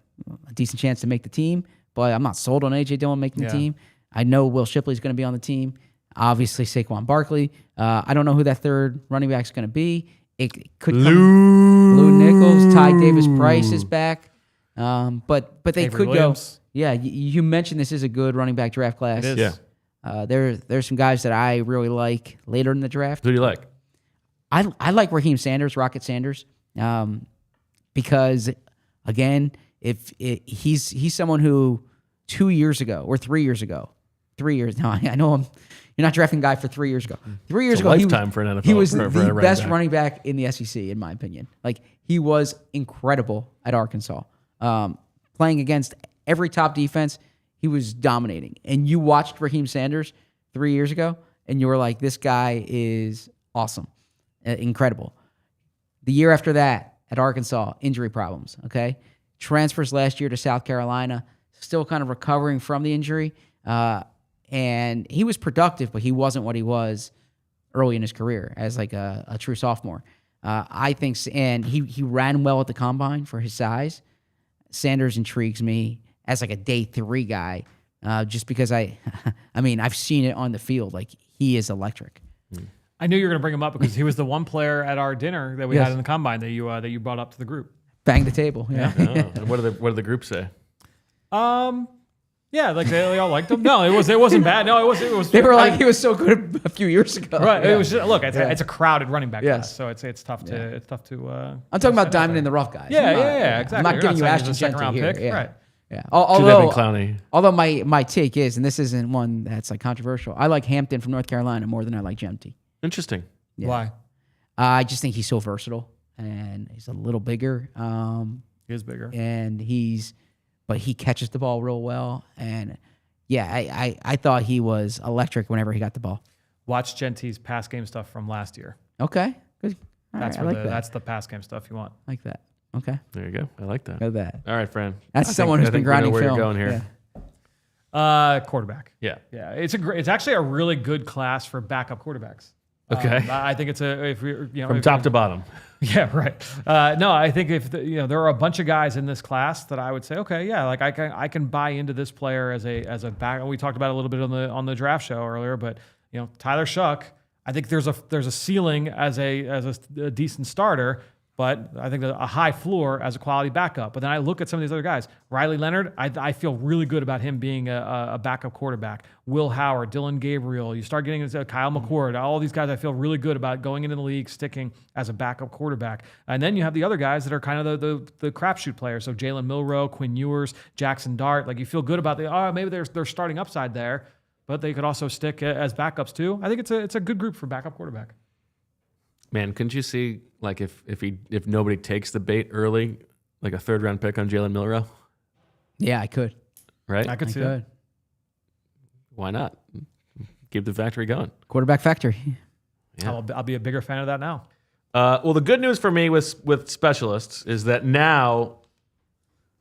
Speaker 3: decent chance to make the team, but I'm not sold on AJ Dillon making the team. I know Will Shipley's going to be on the team. Obviously, Saquon Barkley. I don't know who that third running back is going to be. It could come. Lou Nichols, Ty Davis Price is back. But they
Speaker 2: Avery
Speaker 3: could
Speaker 2: Williams.
Speaker 3: go. Yeah, you mentioned this is a good running back draft class.
Speaker 2: It is.
Speaker 1: Yeah.
Speaker 3: There's some guys that I really like later in the draft.
Speaker 1: Who do you like?
Speaker 3: I like Raheem Sanders, Rocket Sanders, because again, he's someone who 2 years ago or 3 years ago, 3 years now. I know you're not drafting a guy for 3 years ago. 3 years
Speaker 1: It's a
Speaker 3: ago,
Speaker 1: lifetime for an NFL.
Speaker 3: he was
Speaker 1: for a
Speaker 3: the
Speaker 1: running
Speaker 3: best
Speaker 1: back.
Speaker 3: running back in the SEC, in my opinion. Like he was incredible at Arkansas, playing against every top defense. He was dominating, and you watched Raheem Sanders 3 years ago, and you were like, "This guy is awesome, incredible." The year after that, at Arkansas, injury problems. Okay, transfers last year to South Carolina, still kind of recovering from the injury, and he was productive, but he wasn't what he was early in his career as like a true sophomore. I think, and he ran well at the combine for his size. Sanders intrigues me as like a day 3 guy, just because I've seen it on the field. Like he is electric.
Speaker 2: I knew you were going to bring him up because he was the one player at our dinner that we had in the combine that you brought up to the group.
Speaker 3: Bang the table. Yeah.
Speaker 1: Oh, and what did the group say?
Speaker 2: Yeah, like they all liked him. No, it wasn't bad. No, it was.
Speaker 3: They were like, he was so good a few years ago.
Speaker 2: Right.
Speaker 3: Yeah.
Speaker 2: It was just, look. It's a crowded running back
Speaker 3: Yes.
Speaker 2: class, so it's tough to
Speaker 3: I'm talking about diamond in the rough guys.
Speaker 2: Yeah, exactly.
Speaker 3: I'm not
Speaker 2: You're
Speaker 3: giving you
Speaker 2: saying
Speaker 3: Ashton
Speaker 2: he's a second round
Speaker 3: Genty here.
Speaker 2: pick,
Speaker 3: Yeah.
Speaker 2: right?
Speaker 3: Yeah.
Speaker 1: Devin Clowney.
Speaker 3: Although my take is, and this isn't one that's like controversial, I like Hampton from North Carolina more than I like Genty.
Speaker 1: Interesting.
Speaker 3: Yeah.
Speaker 2: Why?
Speaker 3: I just think he's so versatile, and he's a little bigger.
Speaker 2: He is bigger.
Speaker 3: But he catches the ball real well, and yeah, I thought he was electric whenever he got the ball.
Speaker 2: Watch Genty's pass game stuff from last year.
Speaker 3: Okay, good. All
Speaker 2: That's
Speaker 3: right, I like that.
Speaker 2: that's the pass game stuff you want.
Speaker 3: Like that. Okay,
Speaker 1: There you go. I like that.
Speaker 3: go with that.
Speaker 1: All right, Fran.
Speaker 3: That's someone who's been grinding
Speaker 1: we know where
Speaker 3: film.
Speaker 1: you're going here.
Speaker 2: Quarterback.
Speaker 1: Yeah.
Speaker 2: Yeah, it's actually a really good class for backup quarterbacks.
Speaker 1: Okay.
Speaker 2: I think it's
Speaker 1: From top to bottom.
Speaker 2: Yeah, right. No, I think if there are a bunch of guys in this class that I would say, okay, yeah, like I can buy into this player as a back. And we talked about it a little bit on the draft show earlier, but Tyler Shuck, I think there's a ceiling as a decent starter, but I think a high floor as a quality backup. But then I look at some of these other guys. Riley Leonard, I feel really good about him being a backup quarterback. Will Howard, Dylan Gabriel, you start getting into Kyle McCord, all these guys I feel really good about going into the league, sticking as a backup quarterback. And then you have the other guys that are kind of the crapshoot players. So Jalen Milroe, Quinn Ewers, Jackson Dart. Like you feel good about maybe they're starting upside there, but they could also stick as backups too. I think it's a good group for backup quarterback.
Speaker 1: Man, couldn't you see like if nobody takes the bait early, like a 3rd round pick on Jalen Milroe?
Speaker 3: Yeah, I could.
Speaker 1: Right?
Speaker 2: I could see it.
Speaker 1: Why not? Keep the factory going.
Speaker 3: Quarterback factory.
Speaker 1: Yeah.
Speaker 2: I'll be a bigger fan of that now.
Speaker 1: Well, the good news for me with specialists is that now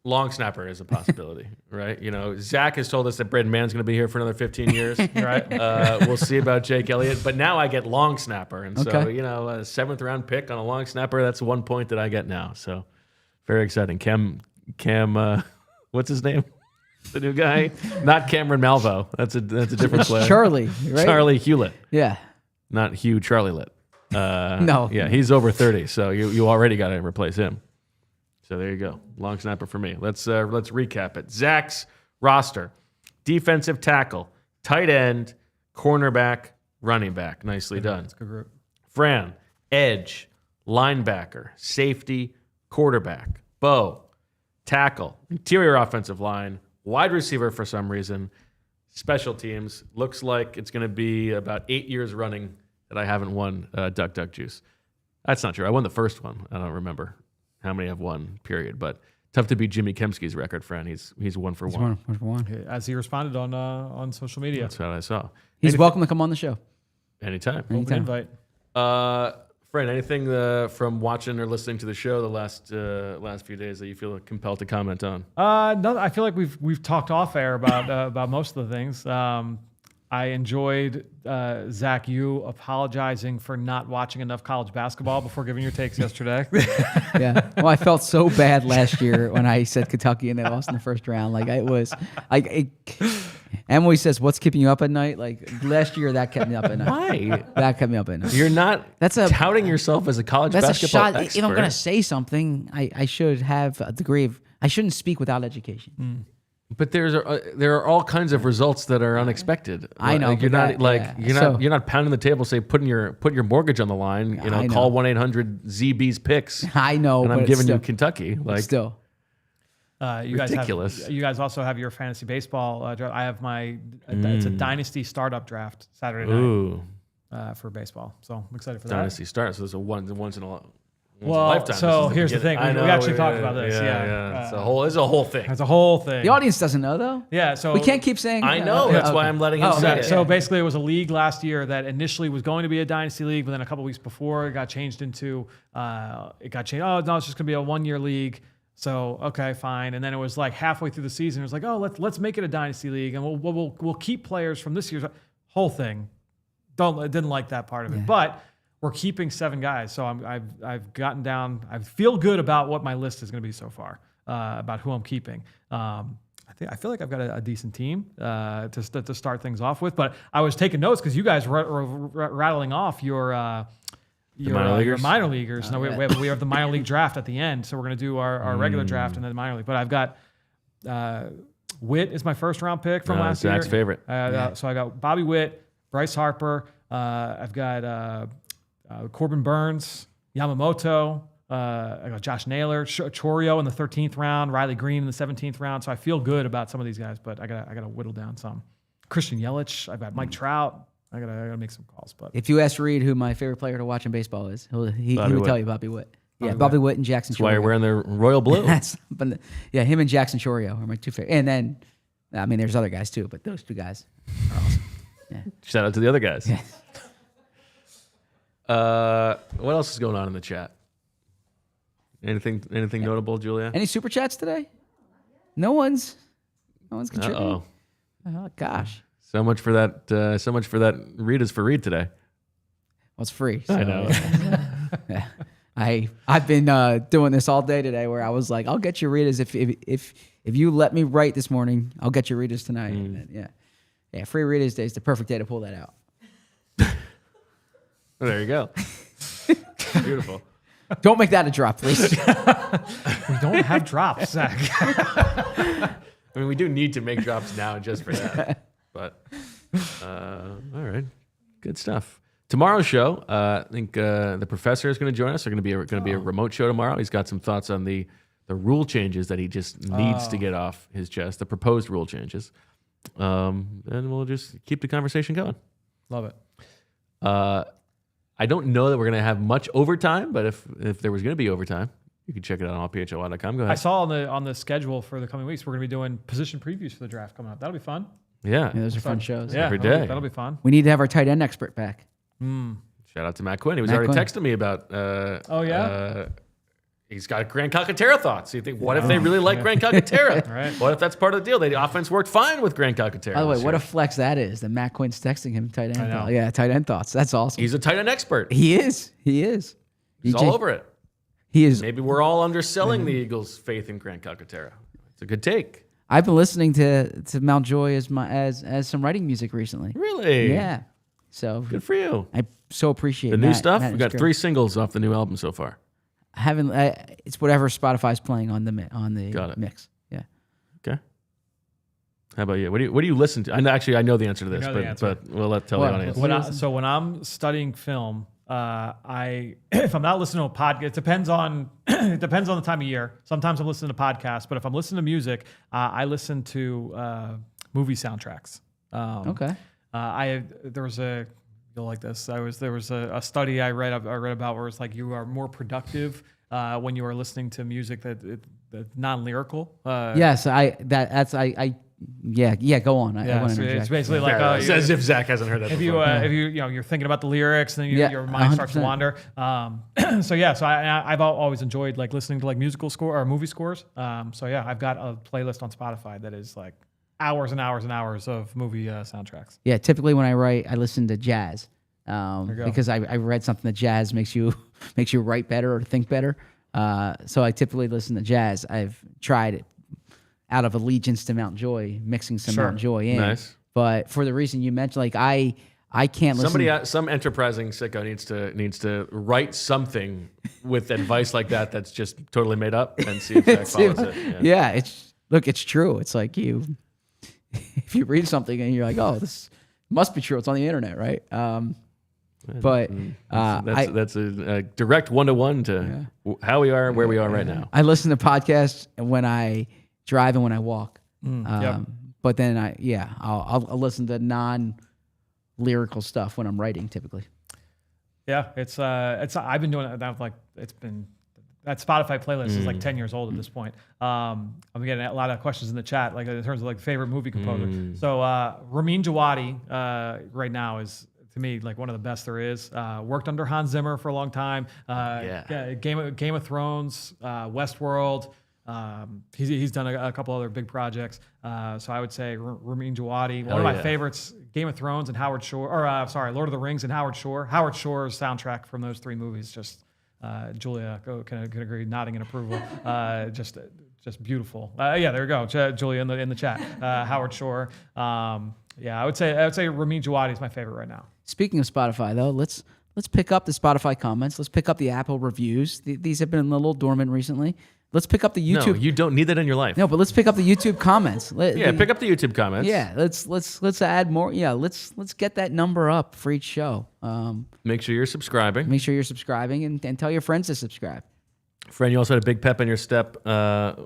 Speaker 1: long snapper is a possibility, right? Zach has told us that Braden Mann's going to be here for another 15 years, right? We'll see about Jake Elliott, but now I get long snapper, and so
Speaker 3: Okay.
Speaker 1: a 7th round pick on a long snapper. That's 1 point that I get now. So very exciting. Cam, what's his name? The new guy, not Cameron Malvo. That's a different player.
Speaker 3: Charlie, right?
Speaker 1: Charlie Hewlett,
Speaker 3: Yeah.
Speaker 1: not Hugh Charlie Lit.
Speaker 3: No.
Speaker 1: Yeah, he's over 30, so you already got to replace him. So there you go. Long snapper for me. Let's recap it. Zach's roster. defensive tackle, tight end, cornerback, running back. Nicely done.
Speaker 2: That's a good group.
Speaker 1: Fran, edge, linebacker, safety, quarterback. Bo, tackle, interior offensive line, wide receiver for some reason, special teams. Looks like it's going to be about 8 years running that I haven't won Duck Duck Juice. That's not true. I won the first one. I don't remember how many I've won, period. But tough to beat Jimmy Kemsky's record, Fran. He's 1 for 1.
Speaker 3: 1 for 1.
Speaker 2: As he responded on social media.
Speaker 1: That's what I saw.
Speaker 3: He's welcome to come on the show.
Speaker 1: Anytime.
Speaker 2: Open invite.
Speaker 1: Fran, anything from watching or listening to the show the last few days that you feel compelled to comment on?
Speaker 2: No, I feel like we've talked off air about most of the things. I enjoyed Zach, you apologizing for not watching enough college basketball before giving your takes yesterday.
Speaker 3: Yeah. Well, I felt so bad last year when I said Kentucky and they lost in the first round. Like it was like Emily says, "What's keeping you up at night?" Like last year, that kept me up at night.
Speaker 1: Why?
Speaker 3: That kept me up at night.
Speaker 1: You're not touting yourself as a college
Speaker 3: That's a
Speaker 1: basketball
Speaker 3: shot.
Speaker 1: expert.
Speaker 3: If I'm going to say something, I should have a degree of. I shouldn't speak without education.
Speaker 1: But there are all kinds of results that are unexpected.
Speaker 3: I know,
Speaker 1: Like, you're
Speaker 3: but
Speaker 1: not you're not pounding the table, say putting your mortgage on the line. You know,
Speaker 3: I know.
Speaker 1: call 1-800-ZB's picks.
Speaker 3: I know,
Speaker 1: and I'm
Speaker 3: but
Speaker 1: giving
Speaker 3: still,
Speaker 1: you Kentucky. Like
Speaker 3: still.
Speaker 2: You
Speaker 1: ridiculous.
Speaker 2: You guys also have your fantasy baseball draft. I have my it's a dynasty startup draft Saturday night
Speaker 1: ooh,
Speaker 2: for baseball. So I'm excited for
Speaker 1: dynasty starts. So there's a once in a
Speaker 2: Well,
Speaker 1: lifetime.
Speaker 2: so
Speaker 1: This is
Speaker 2: here's the
Speaker 1: beginning.
Speaker 2: thing. We actually talked about this. Yeah.
Speaker 1: It's a whole thing.
Speaker 2: that. It's a whole thing.
Speaker 3: The audience doesn't know though.
Speaker 2: Yeah. So
Speaker 3: We can't keep saying.
Speaker 1: I know. That's why I'm letting him say it.
Speaker 2: So basically, it was a league last year that initially was going to be a dynasty league, but then a couple weeks before, it got changed into Oh no, it's just going to be a 1 year league. So okay, fine. And then it was like halfway through the season, it was like, oh, let's make it a dynasty league, and we'll keep players from this year's whole thing. Didn't like that part of it, but we're keeping 7 guys. So I've gotten down. I feel good about what my list is going to be so far, about who I'm keeping. I feel like I've got a decent team to start things off with. But I was taking notes because you guys were rattling off your minor leaguers. No, we have the minor league draft at the end, so we're going to do our regular draft and then the minor league. But I've got Witt is my first round pick from last year.
Speaker 1: Zach's favorite.
Speaker 2: So I got Bobby Witt, Bryce Harper. I've got Corbin Burns, Yamamoto. I got Josh Naylor, Chorio in the 13th round, Riley Green in the 17th round. So I feel good about some of these guys, but I gotta whittle down some. Christian Yelich. I've got Mike Trout. I gotta make some calls. But
Speaker 3: If you ask Reed who my favorite player to watch in baseball is, he would tell you Bobby Witt. Yeah, Bobby Witt and Jackson.
Speaker 1: That's why you're wearing the royal blue.
Speaker 3: Him and Jackson Chorio are my 2 favorite. And then, I mean, there's other guys too, but those 2 guys are awesome. Yeah.
Speaker 1: Shout out to the other guys.
Speaker 3: Yeah.
Speaker 1: What else is going on in the chat? Anything notable, Julia?
Speaker 3: Any super chats today? No one's contributing.
Speaker 1: Uh-oh.
Speaker 3: Oh gosh.
Speaker 1: So much for that. So much for that. Read is for read today.
Speaker 3: Well, it's free.
Speaker 1: I know.
Speaker 3: Yeah. I've been doing this all day today, where I was like, I'll get your readers if you let me write this morning, I'll get your readers tonight. And yeah. Free readers day is the perfect day to pull that out.
Speaker 1: Well, there you go. Beautiful.
Speaker 3: Don't make that a drop, please.
Speaker 2: we don't have drops, Zach.
Speaker 1: I mean, we do need to make drops now just for that. But all right, good stuff. Tomorrow's show, I think the professor is going to join us. They're going to be a remote show tomorrow. He's got some thoughts on the rule changes that he just needs to get off his chest, the proposed rule changes, and we'll just keep the conversation going.
Speaker 2: Love it.
Speaker 1: I don't know that we're going to have much overtime, but if there was going to be overtime, you can check it out on PHLY.com. Go ahead.
Speaker 2: I saw on the schedule for the coming weeks, we're going to be doing position previews for the draft coming up. That'll be fun.
Speaker 1: Yeah.
Speaker 3: Those are fun shows.
Speaker 2: Yeah,
Speaker 1: Every day.
Speaker 2: That'll be fun.
Speaker 3: We need to have our tight end expert back.
Speaker 1: Shout out to Matt Quinn. He was
Speaker 3: Matt
Speaker 1: already
Speaker 3: Quinn.
Speaker 1: texting me about.
Speaker 2: Oh, yeah?
Speaker 1: He's got Grand Calcaterra thoughts. So you think, what if they really like Grand Calcaterra?
Speaker 2: Right.
Speaker 1: What if that's part of the deal? The offense worked fine with Grand Calcaterra.
Speaker 3: By the way,
Speaker 1: this
Speaker 3: what
Speaker 1: year.
Speaker 3: a flex that is. That Matt Quinn's texting him tight end.
Speaker 2: I know.
Speaker 3: Yeah, tight end thoughts. That's awesome.
Speaker 1: He's a tight end expert.
Speaker 3: He is.
Speaker 1: He's all over it.
Speaker 3: He is.
Speaker 1: Maybe we're all underselling the Eagles' faith in Grand Calcaterra. It's a good take.
Speaker 3: I've been listening to Mountjoy as some writing music recently.
Speaker 1: Really?
Speaker 3: Yeah. So
Speaker 1: Good for you.
Speaker 3: I so appreciate
Speaker 1: The new
Speaker 3: Matt-
Speaker 1: stuff?
Speaker 3: Matt
Speaker 1: We
Speaker 3: is
Speaker 1: got
Speaker 3: great.
Speaker 1: 3 singles off the new album so far.
Speaker 3: I haven't. It's whatever Spotify's playing on the
Speaker 1: Got it.
Speaker 3: mix. Yeah.
Speaker 1: Okay. How about you? What do you listen to? I know the answer to this,
Speaker 2: know the answer.
Speaker 1: but we'll tell the audience.
Speaker 2: When I'm studying film, if I'm not listening to a podcast, it depends on the time of year. Sometimes I'm listening to podcasts, but if I'm listening to music, I listen to movie soundtracks.
Speaker 3: Okay.
Speaker 2: You'll like this. There was a study I read about where it's like you are more productive when you are listening to music that's non-lyrical.
Speaker 3: Yes, yeah. Go on. I want to
Speaker 2: it's basically like
Speaker 1: as if Zach hasn't heard that.
Speaker 2: If
Speaker 1: before.
Speaker 2: you're thinking about the lyrics, and then your mind starts to
Speaker 3: 100%.
Speaker 2: wander. So I've always enjoyed like listening to like musical score or movie scores. I've got a playlist on Spotify that is like hours and hours and hours of movie soundtracks.
Speaker 3: Yeah, typically when I write, I listen to jazz
Speaker 2: go.
Speaker 3: because I read something that jazz makes you write better or think better. So I typically listen to jazz. I've tried it out of allegiance to Mount Joy, mixing some Mount Joy in.
Speaker 1: Nice.
Speaker 3: But for the reason you mentioned, like I can't listen.
Speaker 1: Some enterprising sicko needs to write something with advice like that that's just totally made up and see if Zach follows it.
Speaker 3: Yeah, it's true. It's like if you read something and you're like, oh, this must be true. It's on the internet, right? But
Speaker 1: that's a direct 1-to-1 to how we are, where we are right now.
Speaker 3: I listen to podcasts when I drive and when I walk. But then I'll listen to non-lyrical stuff when I'm writing typically.
Speaker 2: Yeah, it's I've been doing it now. Like that Spotify playlist is like 10 years old at this point. I'm getting a lot of questions in the chat, like in terms of like favorite movie composer. So Ramin Djawadi right now is, to me, like one of the best there is. Worked under Hans Zimmer for a long time. Game of Thrones, Westworld. He's done a couple other big projects. So I would say Ramin Djawadi. One of my favorites, Game of Thrones and Howard Shore, Lord of the Rings and Howard Shore. Howard Shore's soundtrack from those three movies, just Julia can agree, nodding in approval. Just beautiful. There we go, Julia in the chat. Howard Shore. I would say Ramin Djawadi is my favorite right now.
Speaker 3: Speaking of Spotify, though, let's pick up the Spotify comments. Let's pick up the Apple reviews. These have been a little dormant recently. Let's pick up the YouTube.
Speaker 1: No, you don't need that in your life.
Speaker 3: No, but let's pick up the YouTube comments.
Speaker 1: Pick up the YouTube comments.
Speaker 3: Yeah, let's add more. Yeah, let's get that number up for each show.
Speaker 1: Make sure you're subscribing.
Speaker 3: Make sure you're subscribing and tell your friends to subscribe.
Speaker 1: Fran, you also had a big pep in your step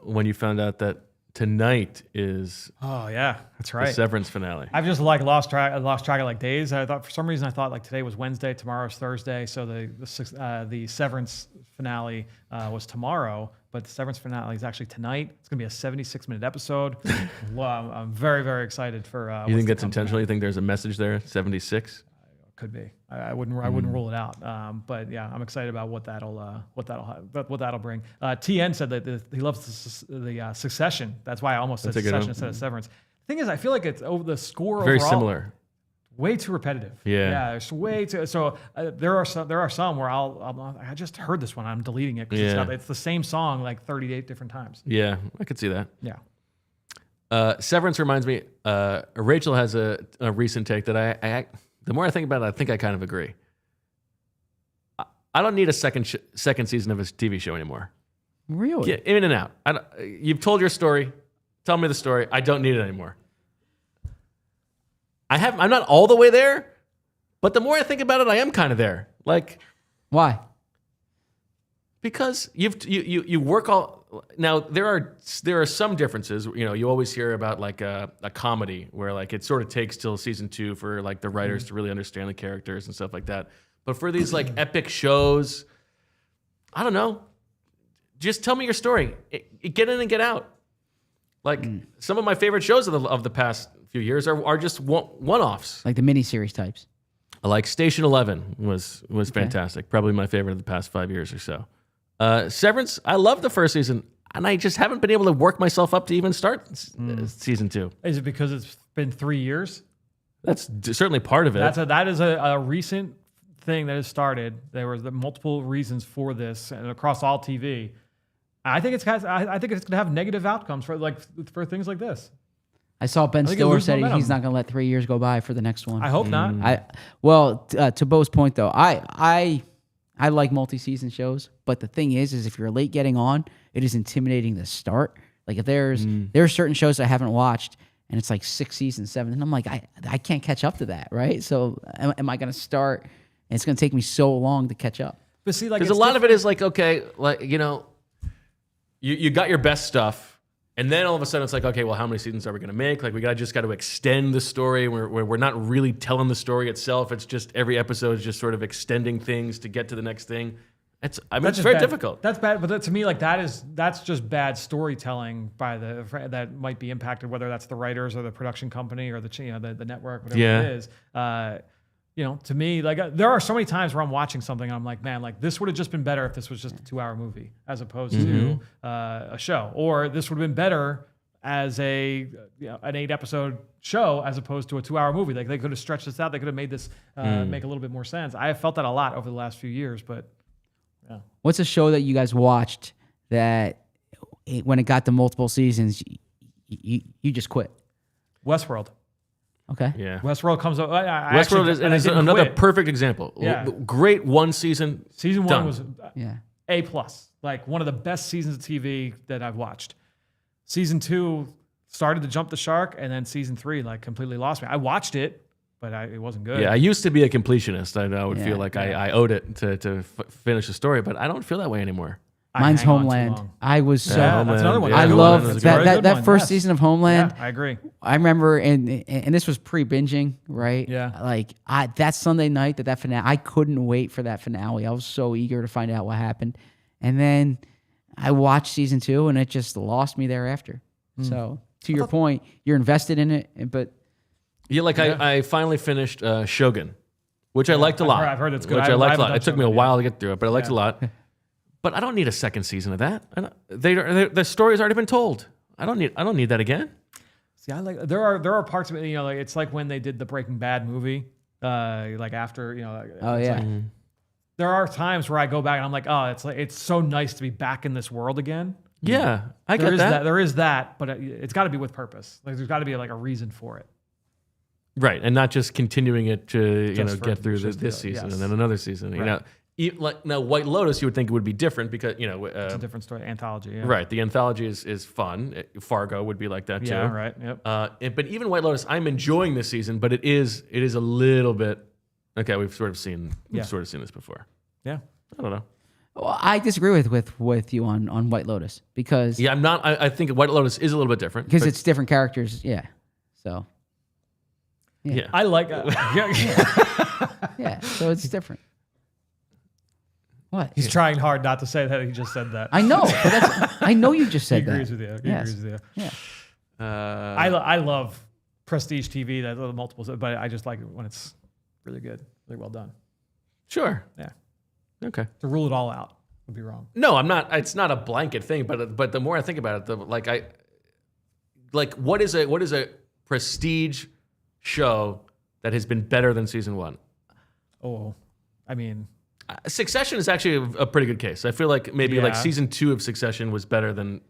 Speaker 1: when you found out that tonight is
Speaker 2: that's right,
Speaker 1: the Severance finale.
Speaker 2: I've just like lost track of like days. I thought for some reason like today was Wednesday, tomorrow's Thursday, so the Severance finale was tomorrow, but the Severance finale is actually tonight. It's gonna be a 76-minute episode. I'm very, very excited for.
Speaker 1: You think that's intentional? You think there's a message there? 76.
Speaker 2: Could be. I wouldn't rule it out. But yeah, I'm excited about what that'll bring. TN said that he loves the Succession. That's why I almost said Succession instead of Severance. The thing is, I feel like it's over the score
Speaker 1: very
Speaker 2: overall,
Speaker 1: similar.
Speaker 2: Way too repetitive.
Speaker 1: Yeah,
Speaker 2: it's way too. So there are some where I just heard this one. I'm deleting it because it's the same song like 38 different times.
Speaker 1: Yeah, I could see that.
Speaker 2: Yeah.
Speaker 1: Severance reminds me. Rachel has a recent take that I the more I think about it, I think I kind of agree. I don't need a second season of a TV show anymore.
Speaker 3: Really?
Speaker 1: Get in and out. You've told your story. Tell me the story. I don't need it anymore. I'm not all the way there, but the more I think about it, I am kind of there. Like,
Speaker 3: why?
Speaker 1: Because you work all. Now there are some differences. You always hear about like a comedy where like it sort of takes till season 2 for like the writers to really understand the characters and stuff like that. But for these like epic shows, I don't know. Just tell me your story. Get in and get out. Like some of my favorite shows of the past few years are just one-offs.
Speaker 3: Like the miniseries types.
Speaker 1: Like Station 11 was fantastic. Probably my favorite of the past 5 years or so. Severance, I love the first season, and I just haven't been able to work myself up to even start season 2.
Speaker 2: Is it because it's been 3 years?
Speaker 1: That's certainly part of it.
Speaker 2: That is a recent thing that has started. There was multiple reasons for this, and across all TV. I think it's going to have negative outcomes for things like this.
Speaker 3: I saw Ben Stiller said he's not going to let 3 years go by for the next one.
Speaker 2: I hope not.
Speaker 3: To Bo's point though, I like multi-season shows, but the thing is if you're late getting on, it is intimidating to start. Like if there's certain shows I haven't watched, and it's like 6 seasons, 7, and I'm like, I can't catch up to that, right? So am I going to start? And it's going to take me so long to catch up.
Speaker 2: But see, like,
Speaker 1: Because a lot of it is like, okay, like, you know, you got your best stuff, and then all of a sudden it's like, okay, well, how many seasons are we going to make? Like, we got to extend the story. We're not really telling the story itself. It's just every episode is just sort of extending things to get to the next thing. It's very difficult.
Speaker 2: That's bad, but to me, like, that's just bad storytelling by that might be impacted, whether that's the writers or the production company or the network, whatever it is. To me, like, there are so many times where I'm watching something and I'm like, man, like, this would have just been better if this was just a 2-hour movie as opposed to a show, or this would have been better as an 8-episode show as opposed to a 2-hour movie. Like, they could have stretched this out. They could have made this make a little bit more sense. I have felt that a lot over the last few years, but. Yeah.
Speaker 3: What's a show that you guys watched that when it got to multiple seasons, you just quit?
Speaker 2: Westworld.
Speaker 3: Okay.
Speaker 2: Yeah. Westworld comes up.
Speaker 1: Westworld is another perfect example.
Speaker 2: Yeah.
Speaker 1: Great one season.
Speaker 2: Season 1 was A+. Like, one of the best seasons of TV that I've watched. Season 2 started to jump the shark, and then season 3 like completely lost me. I watched it, but it wasn't good.
Speaker 1: Yeah, I used to be a completionist. I would feel like I owed it to finish the story, but I don't feel that way anymore.
Speaker 3: Mine's Homeland. I was so.
Speaker 2: That's another one.
Speaker 3: I love that first season of Homeland.
Speaker 2: Yeah, I agree.
Speaker 3: I remember, and this was pre-binging, right?
Speaker 2: Yeah.
Speaker 3: Like that Sunday night that finale, I couldn't wait for that finale. I was so eager to find out what happened, and then I watched season 2, and it just lost me thereafter. So to your point, you're invested in it, but.
Speaker 1: Yeah, I finally finished Shogun, which I liked a lot.
Speaker 2: I've heard it's good.
Speaker 1: Which I liked a lot. It took me a while to get through it, but I liked it a lot. But I don't need a second season of that. The story's already been told. I don't need that again.
Speaker 2: See, there are parts of it. Like, it's like when they did the Breaking Bad movie. Like, after there are times where I go back and I'm like, oh, it's so nice to be back in this world again.
Speaker 1: Yeah, I get that.
Speaker 2: There is that, but it's got to be with purpose. Like, there's got to be like a reason for it.
Speaker 1: Right, and not just continuing it to get through this season and then another season.
Speaker 2: Right.
Speaker 1: Now White Lotus, you would think it would be different because
Speaker 2: it's a different story, anthology. Yeah.
Speaker 1: Right, the anthology is fun. Fargo would be like that too.
Speaker 2: Yeah, right. Yep.
Speaker 1: But even White Lotus, I'm enjoying this season, but it is a little bit. Okay, we've sort of seen this before.
Speaker 2: Yeah,
Speaker 1: I don't know.
Speaker 3: Well, I disagree with you on White Lotus because
Speaker 1: I'm not. I think White Lotus is a little bit different
Speaker 3: because it's different characters. Yeah, so.
Speaker 1: Yeah.
Speaker 2: I like
Speaker 3: yeah, so it's different. What?
Speaker 2: He's trying hard not to say that. He just said that.
Speaker 3: I know, but I know you just said that.
Speaker 2: He agrees with you. He agrees with you.
Speaker 3: Yeah.
Speaker 2: I love prestige TV, that little multiples, but I just like it when it's really good, really well done.
Speaker 1: Sure.
Speaker 2: Yeah.
Speaker 1: Okay.
Speaker 2: To rule it all out would be wrong.
Speaker 1: No, I'm not. It's not a blanket thing, but the more I think about it, what is a prestige show that has been better than season 1?
Speaker 2: Oh, I mean,
Speaker 1: Succession is actually a pretty good case. I feel like maybe like season 2 of Succession was better than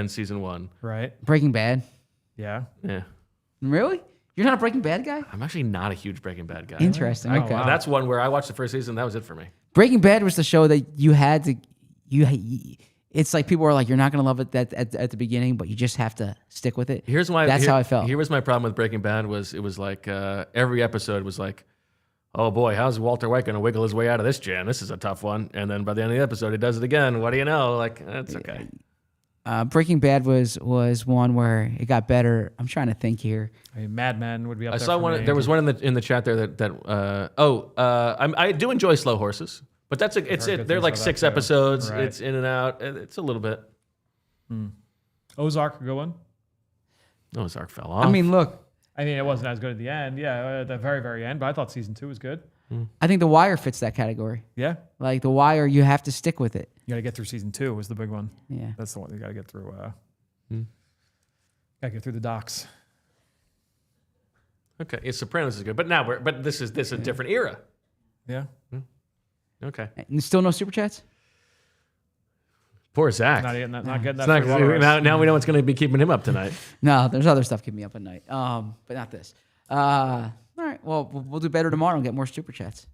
Speaker 1: season 1.
Speaker 2: Right.
Speaker 3: Breaking Bad.
Speaker 2: Yeah.
Speaker 1: Yeah.
Speaker 3: Really? You're not a Breaking Bad guy?
Speaker 1: I'm actually not a huge Breaking Bad guy.
Speaker 3: Interesting. Okay.
Speaker 2: Wow.
Speaker 1: That's one where I watched the first season. That was it for me.
Speaker 3: Breaking Bad was the show that you had to. It's like people are like, you're not going to love it at the beginning, but you just have to stick with it. That's how I felt.
Speaker 1: Here was my problem with Breaking Bad it was like every episode was like, oh boy, how's Walter White going to wiggle his way out of this jam? This is a tough one. And then by the end of the episode, he does it again. What do you know? Like, that's okay.
Speaker 3: Breaking Bad was one where it got better. I'm trying to think here.
Speaker 2: I mean, Mad Men would be up there.
Speaker 1: I saw one. There was one in the chat there I do enjoy Slow Horses. But they're like 6 episodes. Right. It's in and out. It's a little bit.
Speaker 2: Ozark, good one.
Speaker 1: Ozark fell off.
Speaker 3: I mean, look.
Speaker 2: I mean, it wasn't as good at the end. Yeah, at the very, very end. But I thought season 2 was good.
Speaker 3: I think The Wire fits that category.
Speaker 2: Yeah.
Speaker 3: Like The Wire, you have to stick with it.
Speaker 2: You got to get through season 2 was the big one.
Speaker 3: Yeah.
Speaker 2: That's the one you got to get through. Got to get through the docs.
Speaker 1: Okay, Sopranos is good, but this is a different era.
Speaker 2: Yeah.
Speaker 1: Okay.
Speaker 3: And still no super chats?
Speaker 1: Poor Zach.
Speaker 2: Not getting that.
Speaker 1: Now we know what's going to be keeping him up tonight.
Speaker 3: No, there's other stuff keeping me up at night. But not this. All right. Well, we'll do better tomorrow and get more super chats.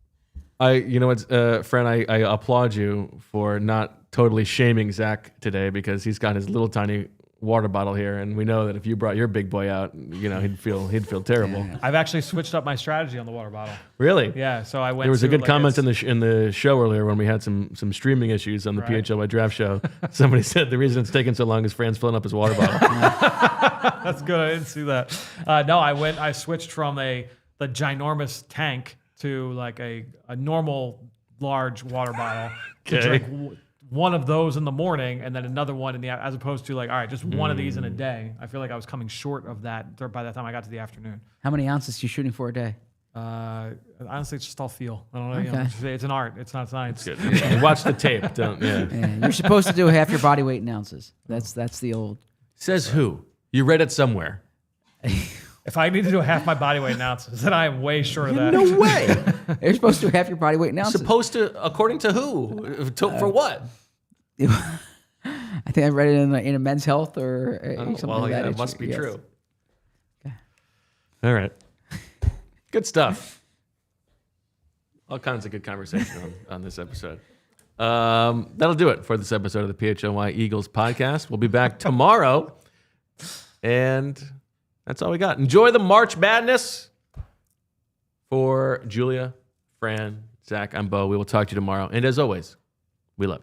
Speaker 1: You know what, Fran? I applaud you for not totally shaming Zach today because he's got his little tiny water bottle here, and we know that if you brought your big boy out, he'd feel terrible.
Speaker 3: Yeah.
Speaker 2: I've actually switched up my strategy on the water bottle.
Speaker 1: Really?
Speaker 2: Yeah, so I went.
Speaker 1: There was a
Speaker 2: to,
Speaker 1: good
Speaker 2: like,
Speaker 1: comment
Speaker 2: it's-
Speaker 1: in the show earlier when we had some streaming issues on the
Speaker 2: Right.
Speaker 1: PHLY draft show. Somebody said the reason it's taking so long is Fran's filling up his water bottle.
Speaker 2: That's good. I didn't see that. No, I switched from the ginormous tank to like a normal large water bottle to
Speaker 1: Okay.
Speaker 2: drink one of those in the morning and then another one in the as opposed to like, all right, just one of these in a day. I feel like I was coming short of that by the time I got to the afternoon.
Speaker 3: How many ounces you shooting for a day?
Speaker 2: Honestly, it's just all feel. I don't know.
Speaker 3: Okay.
Speaker 2: It's an art. It's not science.
Speaker 1: Good. Yeah, watch the tape. Don't. Yeah.
Speaker 3: Yeah, you're supposed to do half your body weight in ounces. That's the old.
Speaker 1: Says who? You read it somewhere.
Speaker 2: If I need to do half my body weight in ounces, then I am way short of that.
Speaker 1: No way.
Speaker 3: You're supposed to do half your body weight in ounces.
Speaker 1: Supposed to, according to who? For what?
Speaker 3: I think I read it in a Men's Health or something like that.
Speaker 1: It must be
Speaker 3: Yes.
Speaker 1: true.
Speaker 3: Okay.
Speaker 1: All right. Good stuff. All kinds of good conversation on this episode. That'll do it for this episode of the PHLY Eagles podcast. We'll be back tomorrow. And that's all we got. Enjoy the March Madness. For Julia, Fran, Zach, I'm Bo. We will talk to you tomorrow. And as always, we love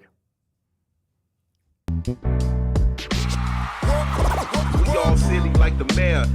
Speaker 1: you.
Speaker 4: We all silly like the mayor.